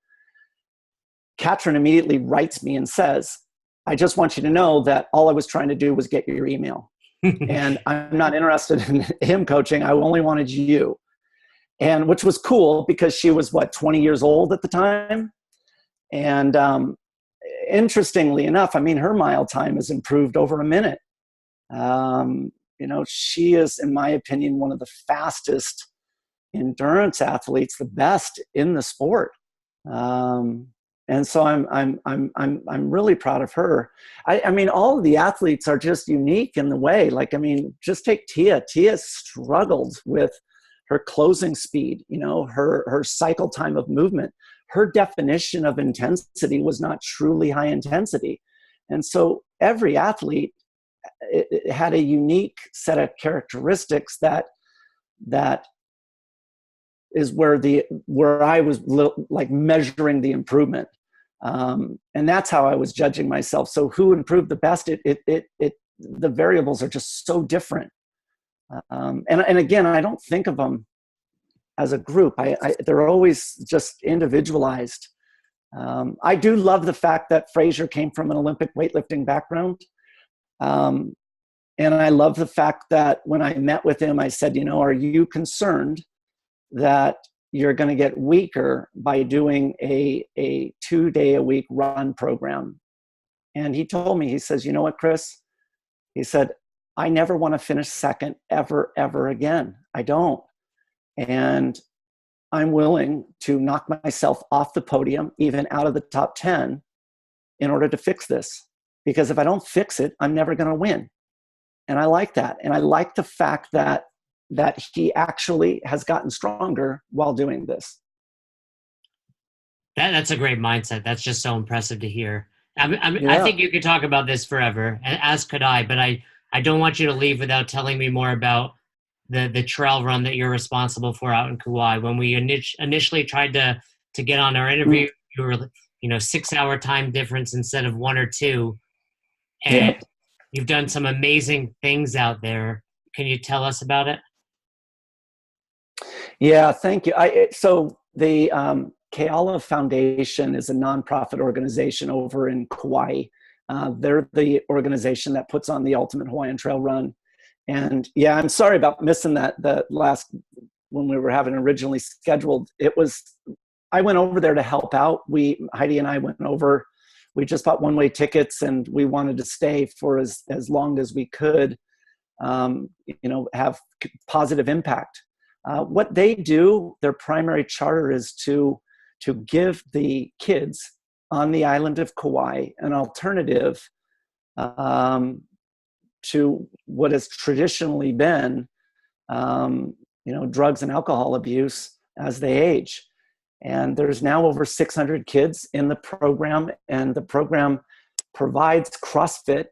Katrin immediately writes me and says, I just want you to know that all I was trying to do was get your email. And I'm not interested in him coaching. I only wanted you. And which was cool because she was 20 years old at the time. And interestingly enough, I mean, her mile time has improved over a minute. She is, in my opinion, one of the fastest endurance athletes, the best in the sport. And so I'm really proud of her. I mean, all of the athletes are just unique in the way. Just take Tia. Tia struggled with her closing speed, her cycle time of movement. Her definition of intensity was not truly high intensity. And so every athlete it had a unique set of characteristics that is where I was measuring the improvement. And that's how I was judging myself. So who improved the best? The variables are just so different. And again, I don't think of them as a group. They're always just individualized. I do love the fact that Fraser came from an Olympic weightlifting background. And I love the fact that when I met with him, I said, are you concerned that you're going to get weaker by doing a 2-day-a-week run program? And he told me, he says, you know what, Chris? He said, I never want to finish second ever again. I don't. And I'm willing to knock myself off the podium, even out of the top 10, in order to fix this. Because if I don't fix it, I'm never going to win. And I like that. And I like the fact that he actually has gotten stronger while doing this. That's a great mindset. That's just so impressive to hear. I think you could talk about this forever, as could I, but I don't want you to leave without telling me more about the trail run that you're responsible for out in Kauai. When we initially tried to get on our interview, you were 6-hour time difference instead of 1 or 2. And you've done some amazing things out there. Can you tell us about it? Yeah, thank you. So the Keala Foundation is a nonprofit organization over in Kauai. They're the organization that puts on the Ultimate Hawaiian Trail Run. And yeah, I'm sorry about missing the last, when we were having originally scheduled. I went over there to help out. Heidi and I went over. We just bought one-way tickets, and we wanted to stay for as long as we could, have positive impact. What they do, their primary charter is to give the kids on the island of Kauai an alternative to what has traditionally been, drugs and alcohol abuse as they age. And there's now over 600 kids in the program, and the program provides CrossFit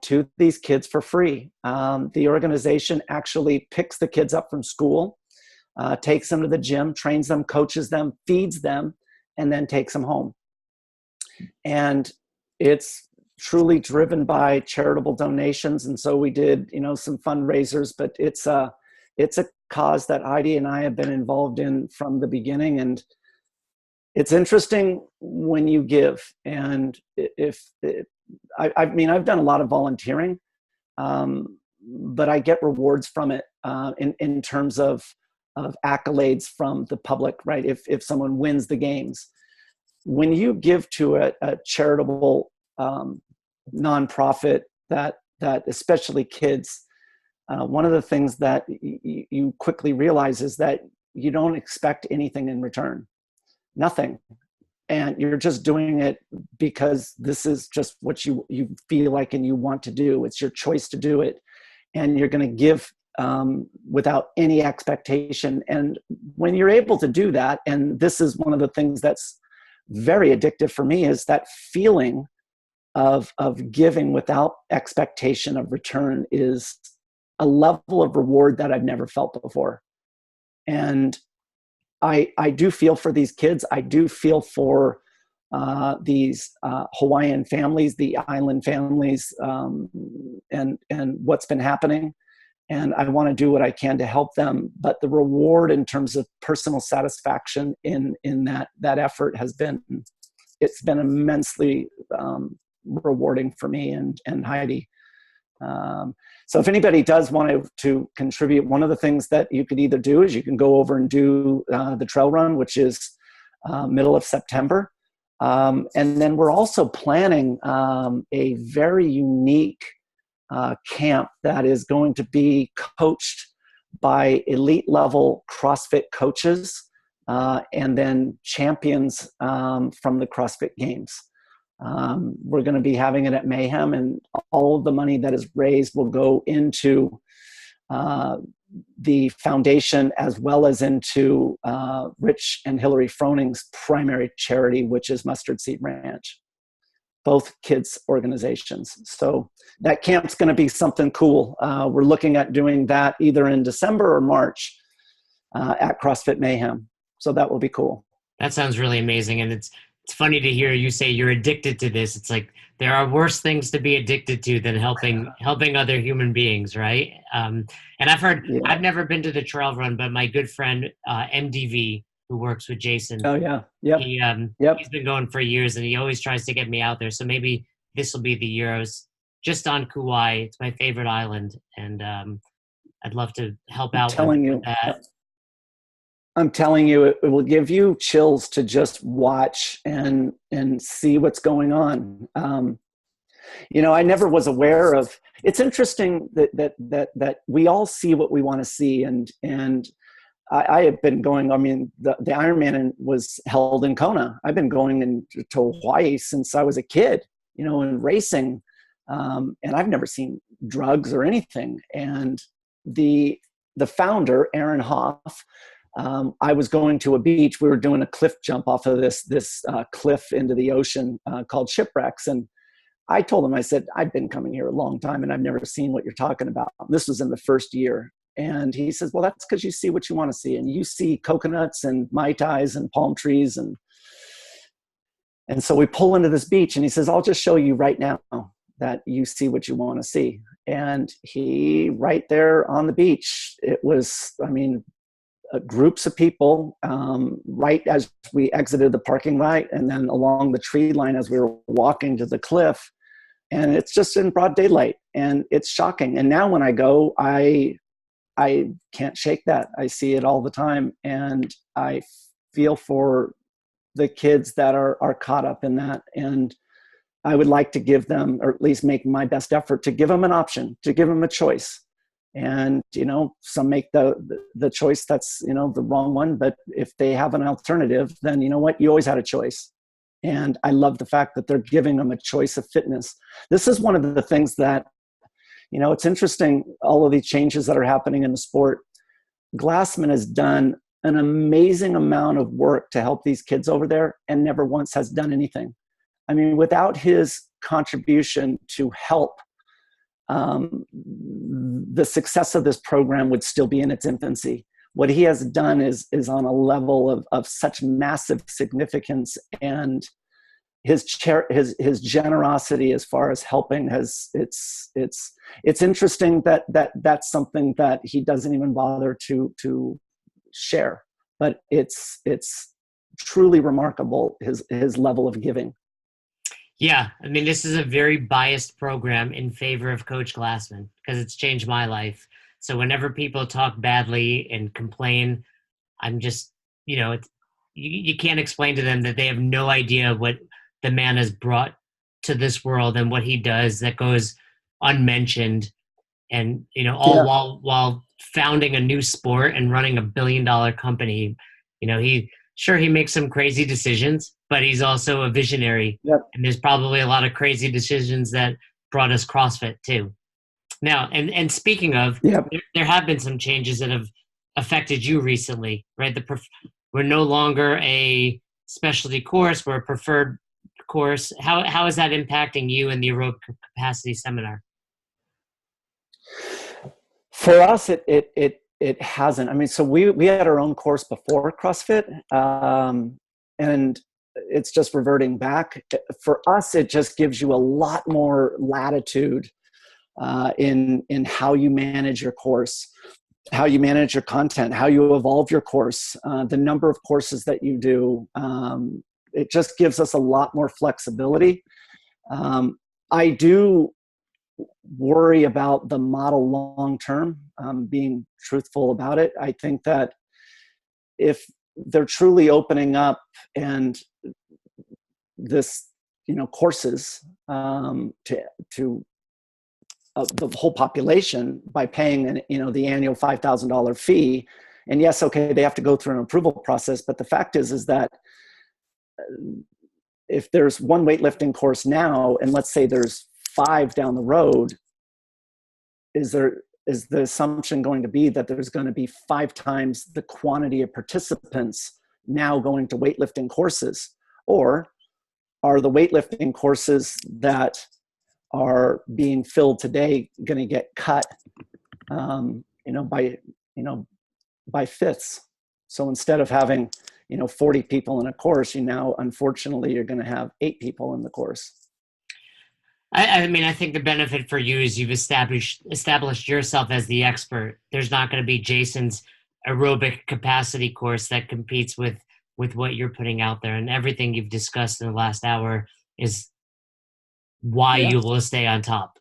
to these kids for free. The organization actually picks the kids up from school, takes them to the gym, trains them, coaches them, feeds them, and then takes them home. And it's truly driven by charitable donations. And so we did, some fundraisers, but it's a cause that Heidi and I have been involved in from the beginning. And it's interesting when you give. And I've done a lot of volunteering, but I get rewards from it in terms of accolades from the public, right? If someone wins the games, when you give to a charitable nonprofit that especially kids, one of the things that you quickly realize is that you don't expect anything in return, nothing. And you're just doing it because this is just what you feel like and you want to do. It's your choice to do it. And you're going to give without any expectation. And when you're able to do that, and this is one of the things that's very addictive for me, is that feeling of giving without expectation of return is a level of reward that I've never felt before. And I do feel for these kids. I do feel for these Hawaiian families, the island families, and what's been happening. And I want to do what I can to help them. But the reward in terms of personal satisfaction in that effort it's been immensely rewarding for me and Heidi. So if anybody does want to contribute, one of the things that you could either do is you can go over and do the trail run, which is middle of September. And then we're also planning a very unique camp that is going to be coached by elite level CrossFit coaches and then champions from the CrossFit Games. We're going to be having it at Mayhem, and all of the money that is raised will go into the foundation as well as into Rich and Hillary Froning's primary charity, which is Mustard Seed Ranch, both kids' organizations. So that camp's going to be something cool. We're looking at doing that either in December or March at CrossFit Mayhem. So that will be cool. That sounds really amazing. And it's funny to hear you say you're addicted to this. It's like there are worse things to be addicted to than helping other human beings, right? And I've heard, I've never been to the trail run, but my good friend MDV, who works with Jason, he's been going for years, and he always tries to get me out there. So maybe this will be the year. I was just on Kauai. It's my favorite island, and I'd love to help out with that. I'm telling you, it will give you chills to just watch and see what's going on. I never was aware of. It's interesting that we all see what we want to see, and I have been going. I mean, the Ironman was held in Kona. I've been going to Hawaii since I was a kid, and racing, and I've never seen drugs or anything. And the founder, Aaron Hoff. I was going to a beach. We were doing a cliff jump off of this cliff into the ocean called Shipwrecks. And I told him, I said, I've been coming here a long time and I've never seen what you're talking about. This was in the first year. And he says, well, that's because you see what you want to see. And you see coconuts and Mai Tais and palm trees. And so we pull into this beach and he says, I'll just show you right now that you see what you want to see. And he, right there on the beach, it was, groups of people right as we exited the parking lot, and then along the tree line as we were walking to the cliff. And it's just in broad daylight, and it's shocking. And now when I go, I can't shake that. I see it all the time, and I feel for the kids that are caught up in that. And I would like to give them, or at least make my best effort to give them an option, to give them a choice. And, some make the choice that's, the wrong one. But if they have an alternative, then you know what? You always had a choice. And I love the fact that they're giving them a choice of fitness. This is one of the things that, it's interesting, all of these changes that are happening in the sport. Glassman has done an amazing amount of work to help these kids over there and never once has done anything. Without his contribution to help, the success of this program would still be in its infancy. What he has done is on a level of such massive significance, and his generosity as far as helping has it's interesting that that's something that he doesn't even bother to share, but it's truly remarkable, his level of giving. Yeah, I mean, this is a very biased program in favor of Coach Glassman because it's changed my life. So whenever people talk badly and complain, I'm just, you can't explain to them that they have no idea what the man has brought to this world and what he does that goes unmentioned. And, all while founding a new sport and running a $1 billion company. He makes some crazy decisions, but he's also a visionary. Yep. And there's probably a lot of crazy decisions that brought us CrossFit too. Now, and speaking of, yep. there have been some changes that have affected you recently, right? We're no longer a specialty course, we're a preferred course. How is that impacting you in the aerobic capacity seminar? For us, it hasn't. I mean, so we had our own course before CrossFit, and it's just reverting back. For us, it just gives you a lot more latitude in how you manage your course, how you manage your content, how you evolve your course, the number of courses that you do. It just gives us a lot more flexibility. I do worry about the model long term, being truthful about it. I think that if they're truly opening up and this, courses to the whole population by paying the annual $5,000 fee, and yes, okay, they have to go through an approval process, but the fact is that if there's one weightlifting course now, and let's say there's 5 down the road, is the assumption going to be that there's going to be 5 times the quantity of participants now going to weightlifting courses? Or are the weightlifting courses that are being filled today going to get cut, by fifths? So instead of having, 40 people in a course, unfortunately, you're going to have 8 people in the course. I mean, I think the benefit for you is you've established yourself as the expert. There's not going to be Jason's aerobic capacity course that competes with what you're putting out there. And everything you've discussed in the last hour is why you will stay on top.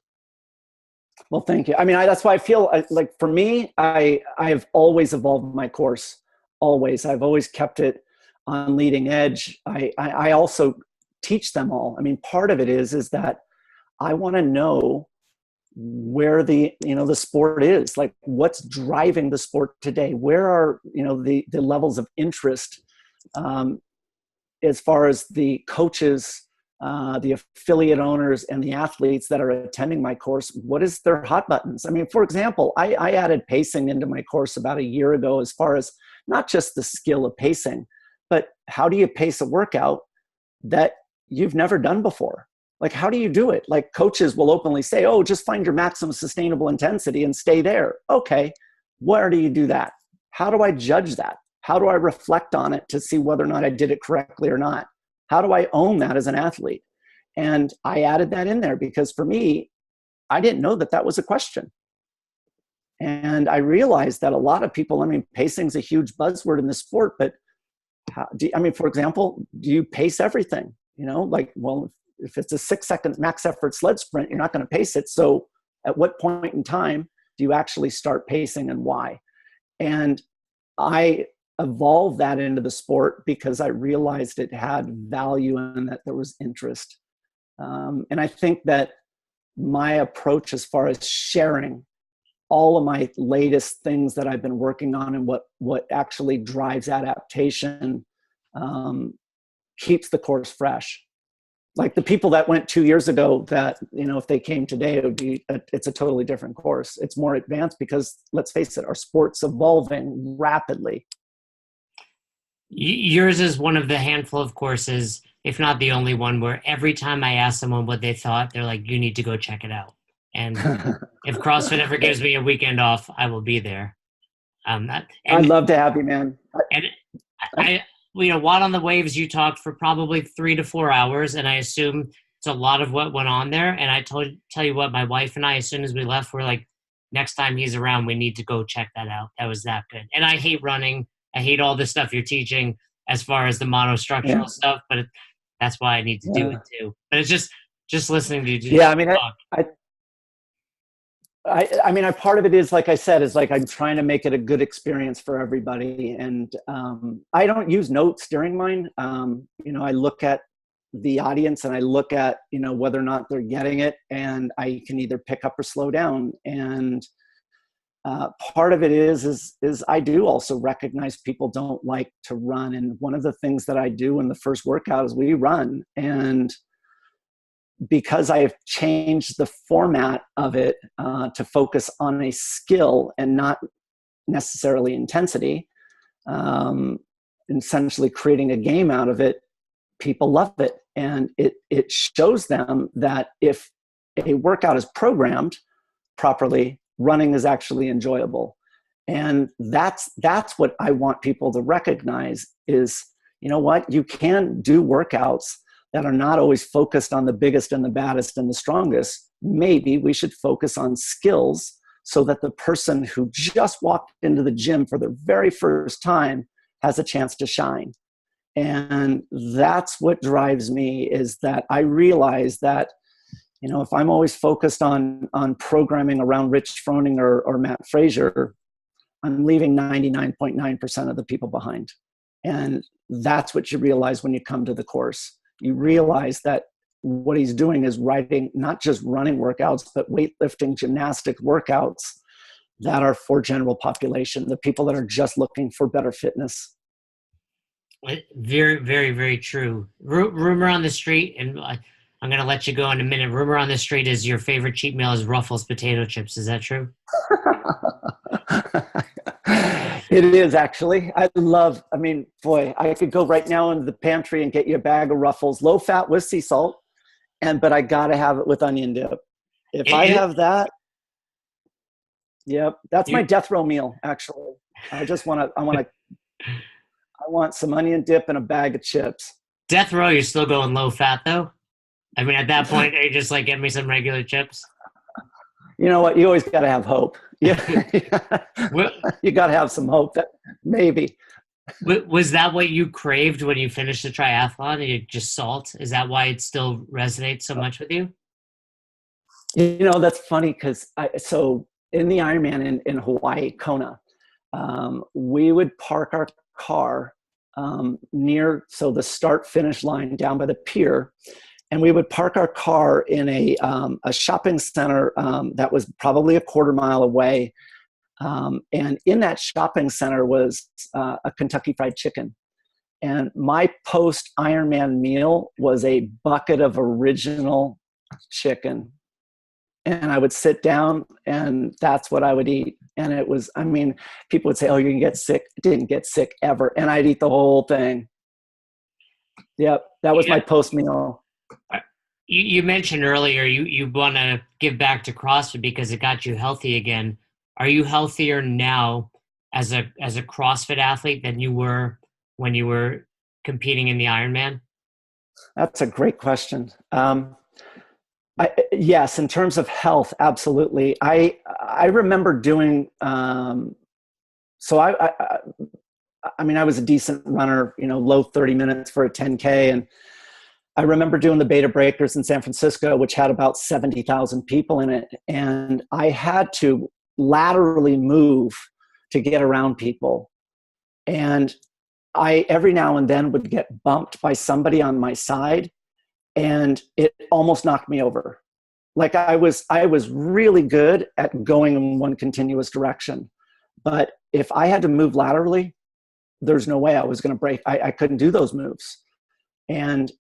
Well, thank you. I mean, that's why I feel like for me, I've always evolved my course. Always. I've always kept it on leading edge. I also teach them all. I mean, part of it is that I want to know where the sport is, like what's driving the sport today. Where are, the levels of interest as far as the coaches, the affiliate owners, and the athletes that are attending my course. What is their hot buttons? I mean, for example, I added pacing into my course about a year ago, as far as not just the skill of pacing, but how do you pace a workout that you've never done before? Like, how do you do it? Like, coaches will openly say, oh, just find your maximum sustainable intensity and stay there. Okay, where do you do that? How do I judge that? How do I reflect on it to see whether or not I did it correctly or not? How do I own that as an athlete? And I added that in there because for me, I didn't know that was a question. And I realized that a lot of people, I mean, pacing's a huge buzzword in the sport, but for example, do you pace everything? Well, if it's a 6-second max effort sled sprint, you're not going to pace it. So at what point in time do you actually start pacing, and why? And I evolved that into the sport because I realized it had value and that there was interest. And I think that my approach as far as sharing all of my latest things that I've been working on and what actually drives adaptation keeps the course fresh. Like the people that went 2 years ago, that, if they came today, it's a totally different course. It's more advanced because, let's face it, our sport's evolving rapidly. Yours is one of the handful of courses, if not the only one, where every time I ask someone what they thought, they're like, you need to go check it out. And if CrossFit ever gives me a weekend off, I will be there. I'd love to have you, man. And Watt on the Waves, you talked for probably 3 to 4 hours, and I assume it's a lot of what went on there. And tell you what, my wife and I, as soon as we left, we're like, next time he's around, we need to go check that out. That was that good. And I hate running. I hate all the stuff you're teaching as far as the monostructural stuff, but that's why I need to do it too. But it's just listening to you. Yeah, I mean, I mean, part of it is, like I said, is like I'm trying to make it a good experience for everybody. And I don't use notes during mine. I look at the audience and I look at, whether or not they're getting it, and I can either pick up or slow down. And part of it is I do also recognize people don't like to run. And one of the things that I do in the first workout is we run. And because I've changed the format of it to focus on a skill and not necessarily intensity, essentially creating a game out of it, people love it. And it shows them that if a workout is programmed properly, running is actually enjoyable. And that's what I want people to recognize is, you can do workouts that are not always focused on the biggest and the baddest and the strongest. Maybe we should focus on skills so that the person who just walked into the gym for the very first time has a chance to shine. And that's what drives me, is that I realize that, if I'm always focused on programming around Rich Froning or Matt Frazier, I'm leaving 99.9% of the people behind. And that's what you realize when you come to the course. You realize that what he's doing is writing not just running workouts, but weightlifting, gymnastic workouts that are for general population, the people that are just looking for better fitness. Very, very, very true. Rumor on the street, and I'm going to let you go in a minute. Rumor on the street is your favorite cheat meal is Ruffles potato chips. Is that true? It is, actually. I could go right now into the pantry and get you a bag of Ruffles, low fat with sea salt, but I got to have it with onion dip. If I have that, yep, that's my death row meal, actually. I want some onion dip and a bag of chips. Death row, you're still going low fat though? I mean, at that point, are you just like, get me some regular chips? You know what? You always got to have hope. Yeah, you got to have some hope that maybe. Was that what you craved when you finished the triathlon? You just salt? Is that why it still resonates so much with you? That's funny because so in the Ironman in Hawaii, Kona, we would park our car near the start finish line down by the pier. And we would park our car in a shopping center that was probably a quarter mile away. And in that shopping center was a Kentucky Fried Chicken. And my post-Ironman meal was a bucket of original chicken. And I would sit down and that's what I would eat. And it was, people would say, oh, you can get sick. I didn't get sick ever. And I'd eat the whole thing. Yep, that was my post-meal. You mentioned earlier you want to give back to CrossFit because it got you healthy again. Are you healthier now as a CrossFit athlete than you were when you were competing in the Ironman? That's a great question. Yes, in terms of health, absolutely. I remember doing. I was a decent runner. Low 30 minutes for a 10K, and I remember doing the Beta Breakers in San Francisco, which had about 70,000 people in it. And I had to laterally move to get around people. And I, every now and then, would get bumped by somebody on my side, and it almost knocked me over. Like I was really good at going in one continuous direction. But if I had to move laterally, there's no way I was going to break. I couldn't do those moves. And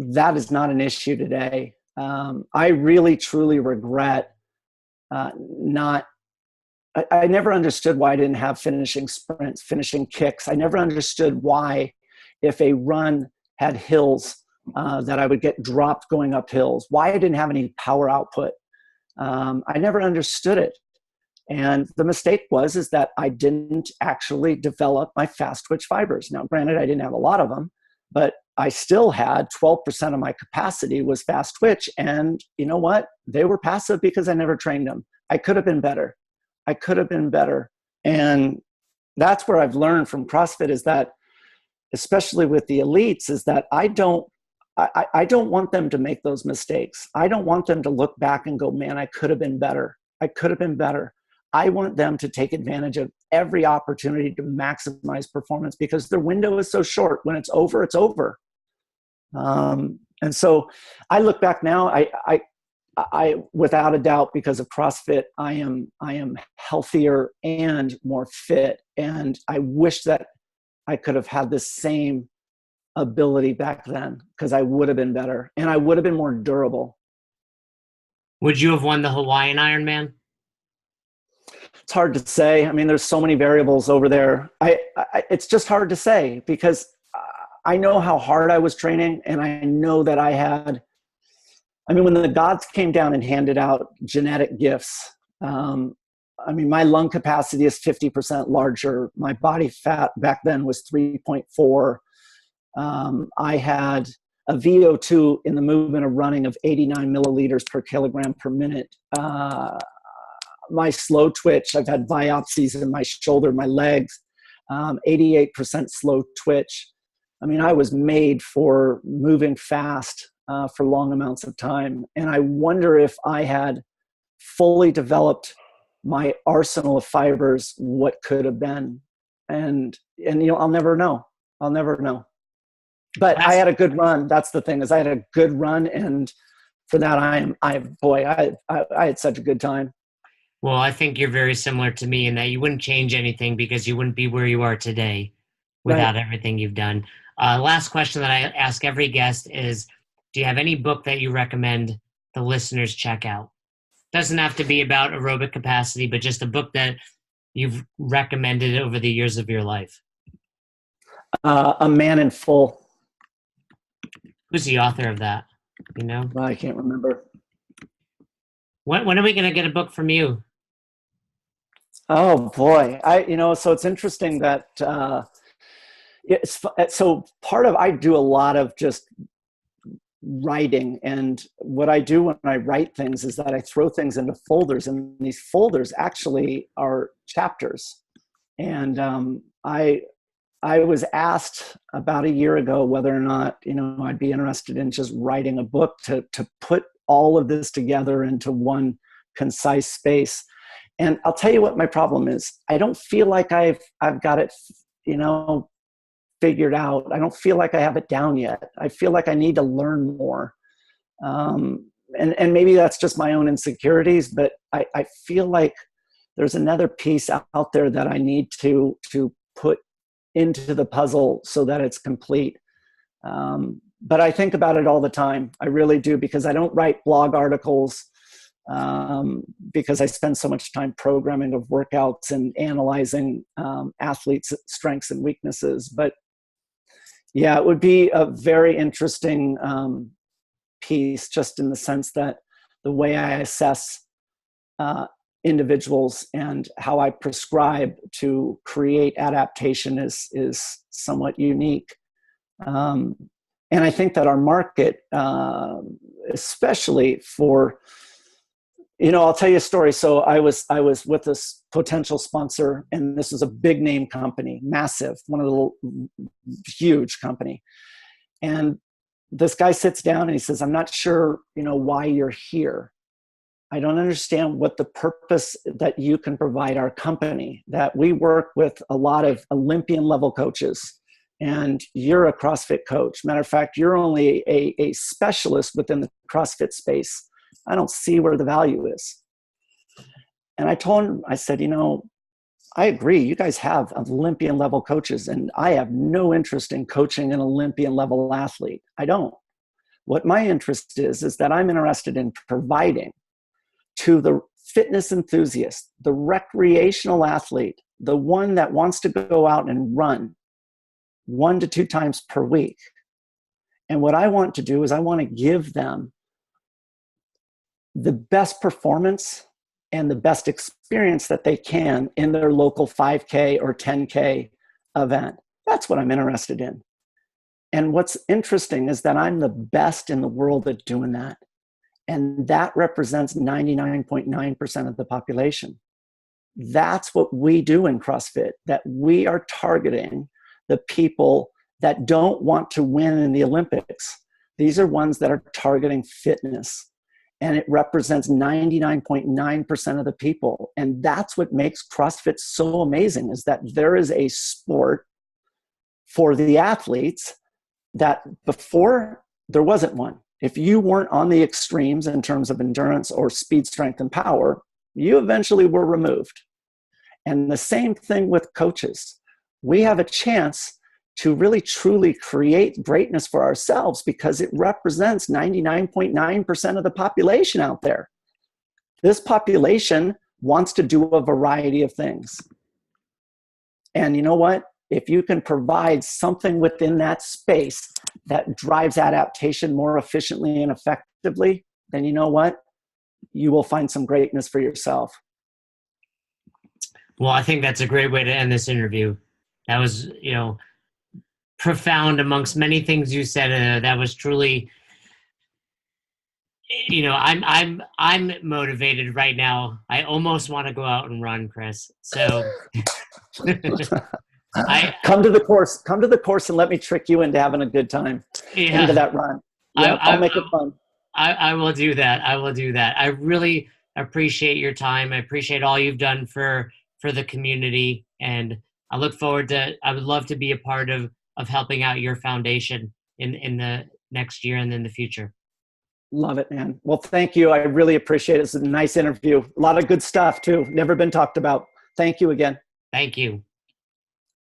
that is not an issue today. I really, truly regret I never understood why I didn't have finishing sprints, finishing kicks. I never understood why, if a run had hills, that I would get dropped going up hills, why I didn't have any power output. I never understood it. And the mistake is that I didn't actually develop my fast twitch fibers. Now, granted, I didn't have a lot of them, but I still had 12% of my capacity was fast twitch. And you know what? They were passive because I never trained them. I could have been better. I could have been better. And that's where I've learned from CrossFit is that, especially with the elites, is that I don't want them to make those mistakes. I don't want them to look back and go, man, I could have been better. I could have been better. I want them to take advantage of every opportunity to maximize performance because their window is so short. When it's over, it's over. And so I look back now, I without a doubt, because of CrossFit, I am healthier and more fit. And I wish that I could have had the same ability back then because I would have been better and I would have been more durable. Would you have won the Hawaiian Ironman? It's hard to say. I mean, there's so many variables over there. It's just hard to say because I know how hard I was training, and I know that when the gods came down and handed out genetic gifts, my lung capacity is 50% larger. My body fat back then was 3.4. I had a VO2 in the movement of running of 89 milliliters per kilogram per minute. My slow twitch, I've had biopsies in my shoulder, my legs, 88% slow twitch. I mean, I was made for moving fast for long amounts of time. And I wonder if I had fully developed my arsenal of fibers, what could have been. And I'll never know. I'll never know. But I had a good run. That's the thing, is I had a good run. And for that, I had such a good time. Well, I think you're very similar to me in that you wouldn't change anything because you wouldn't be where you are today without everything you've done. Last question that I ask every guest is, do you have any book that you recommend the listeners check out? Doesn't have to be about aerobic capacity, but just a book that you've recommended over the years of your life. A Man in Full. Who's the author of that? You know? Well, I can't remember. When are we going to get a book from you? Oh boy. So it's interesting that, I do a lot of just writing, and what I do when I write things is that I throw things into folders, and these folders actually are chapters. And, I was asked about a year ago whether or not, I'd be interested in just writing a book to put all of this together into one concise space. And I'll tell you what my problem is. I don't feel like I've got it, figured out. I don't feel like I have it down yet. I feel like I need to learn more. And maybe that's just my own insecurities, but I feel like there's another piece out there that I need to put into the puzzle so that it's complete. But I think about it all the time. I really do, because I don't write blog articles, because I spend so much time programming of workouts and analyzing athletes' strengths and weaknesses. But yeah, it would be a very interesting piece, just in the sense that the way I assess individuals and how I prescribe to create adaptation is somewhat unique. And I think that our market, especially for, I'll tell you a story. So I was with this potential sponsor, and this is a big name company, massive, one of the huge company. And this guy sits down and he says, I'm not sure, why you're here. I don't understand what the purpose that you can provide our company, that we work with a lot of Olympian level coaches, and you're a CrossFit coach. Matter of fact, you're only a specialist within the CrossFit space. I don't see where the value is. And I told him, I said, I agree. You guys have Olympian level coaches, and I have no interest in coaching an Olympian level athlete. I don't. What my interest is that I'm interested in providing to the fitness enthusiast, the recreational athlete, the one that wants to go out and run 1 to 2 times per week. And what I want to do is I want to give them the best performance and the best experience that they can in their local 5K or 10K event. That's what I'm interested in. And what's interesting is that I'm the best in the world at doing that. And that represents 99.9% of the population. That's what we do in CrossFit, that we are targeting the people that don't want to win in the Olympics. These are ones that are targeting fitness. And it represents 99.9% of the people. And that's what makes CrossFit so amazing, is that there is a sport for the athletes that before there wasn't one. If you weren't on the extremes in terms of endurance or speed, strength, and power, you eventually were removed. And the same thing with coaches. We have a chance to really truly create greatness for ourselves because it represents 99.9% of the population out there. This population wants to do a variety of things. And you know what? If you can provide something within that space that drives adaptation more efficiently and effectively, then you know what? You will find some greatness for yourself. Well, I think that's a great way to end this interview. That was, profound amongst many things you said. That was truly, I'm motivated right now. I almost want to go out and run, Chris. So come to the course and let me trick you into having a good time into that run. Yeah, I'll make it fun. I will do that. I really appreciate your time. I appreciate all you've done for the community. And I would love to be a part of helping out your foundation in the next year and in the future. Love it, man. Well, thank you. I really appreciate it. It's a nice interview. A lot of good stuff too. Never been talked about. Thank you again. Thank you.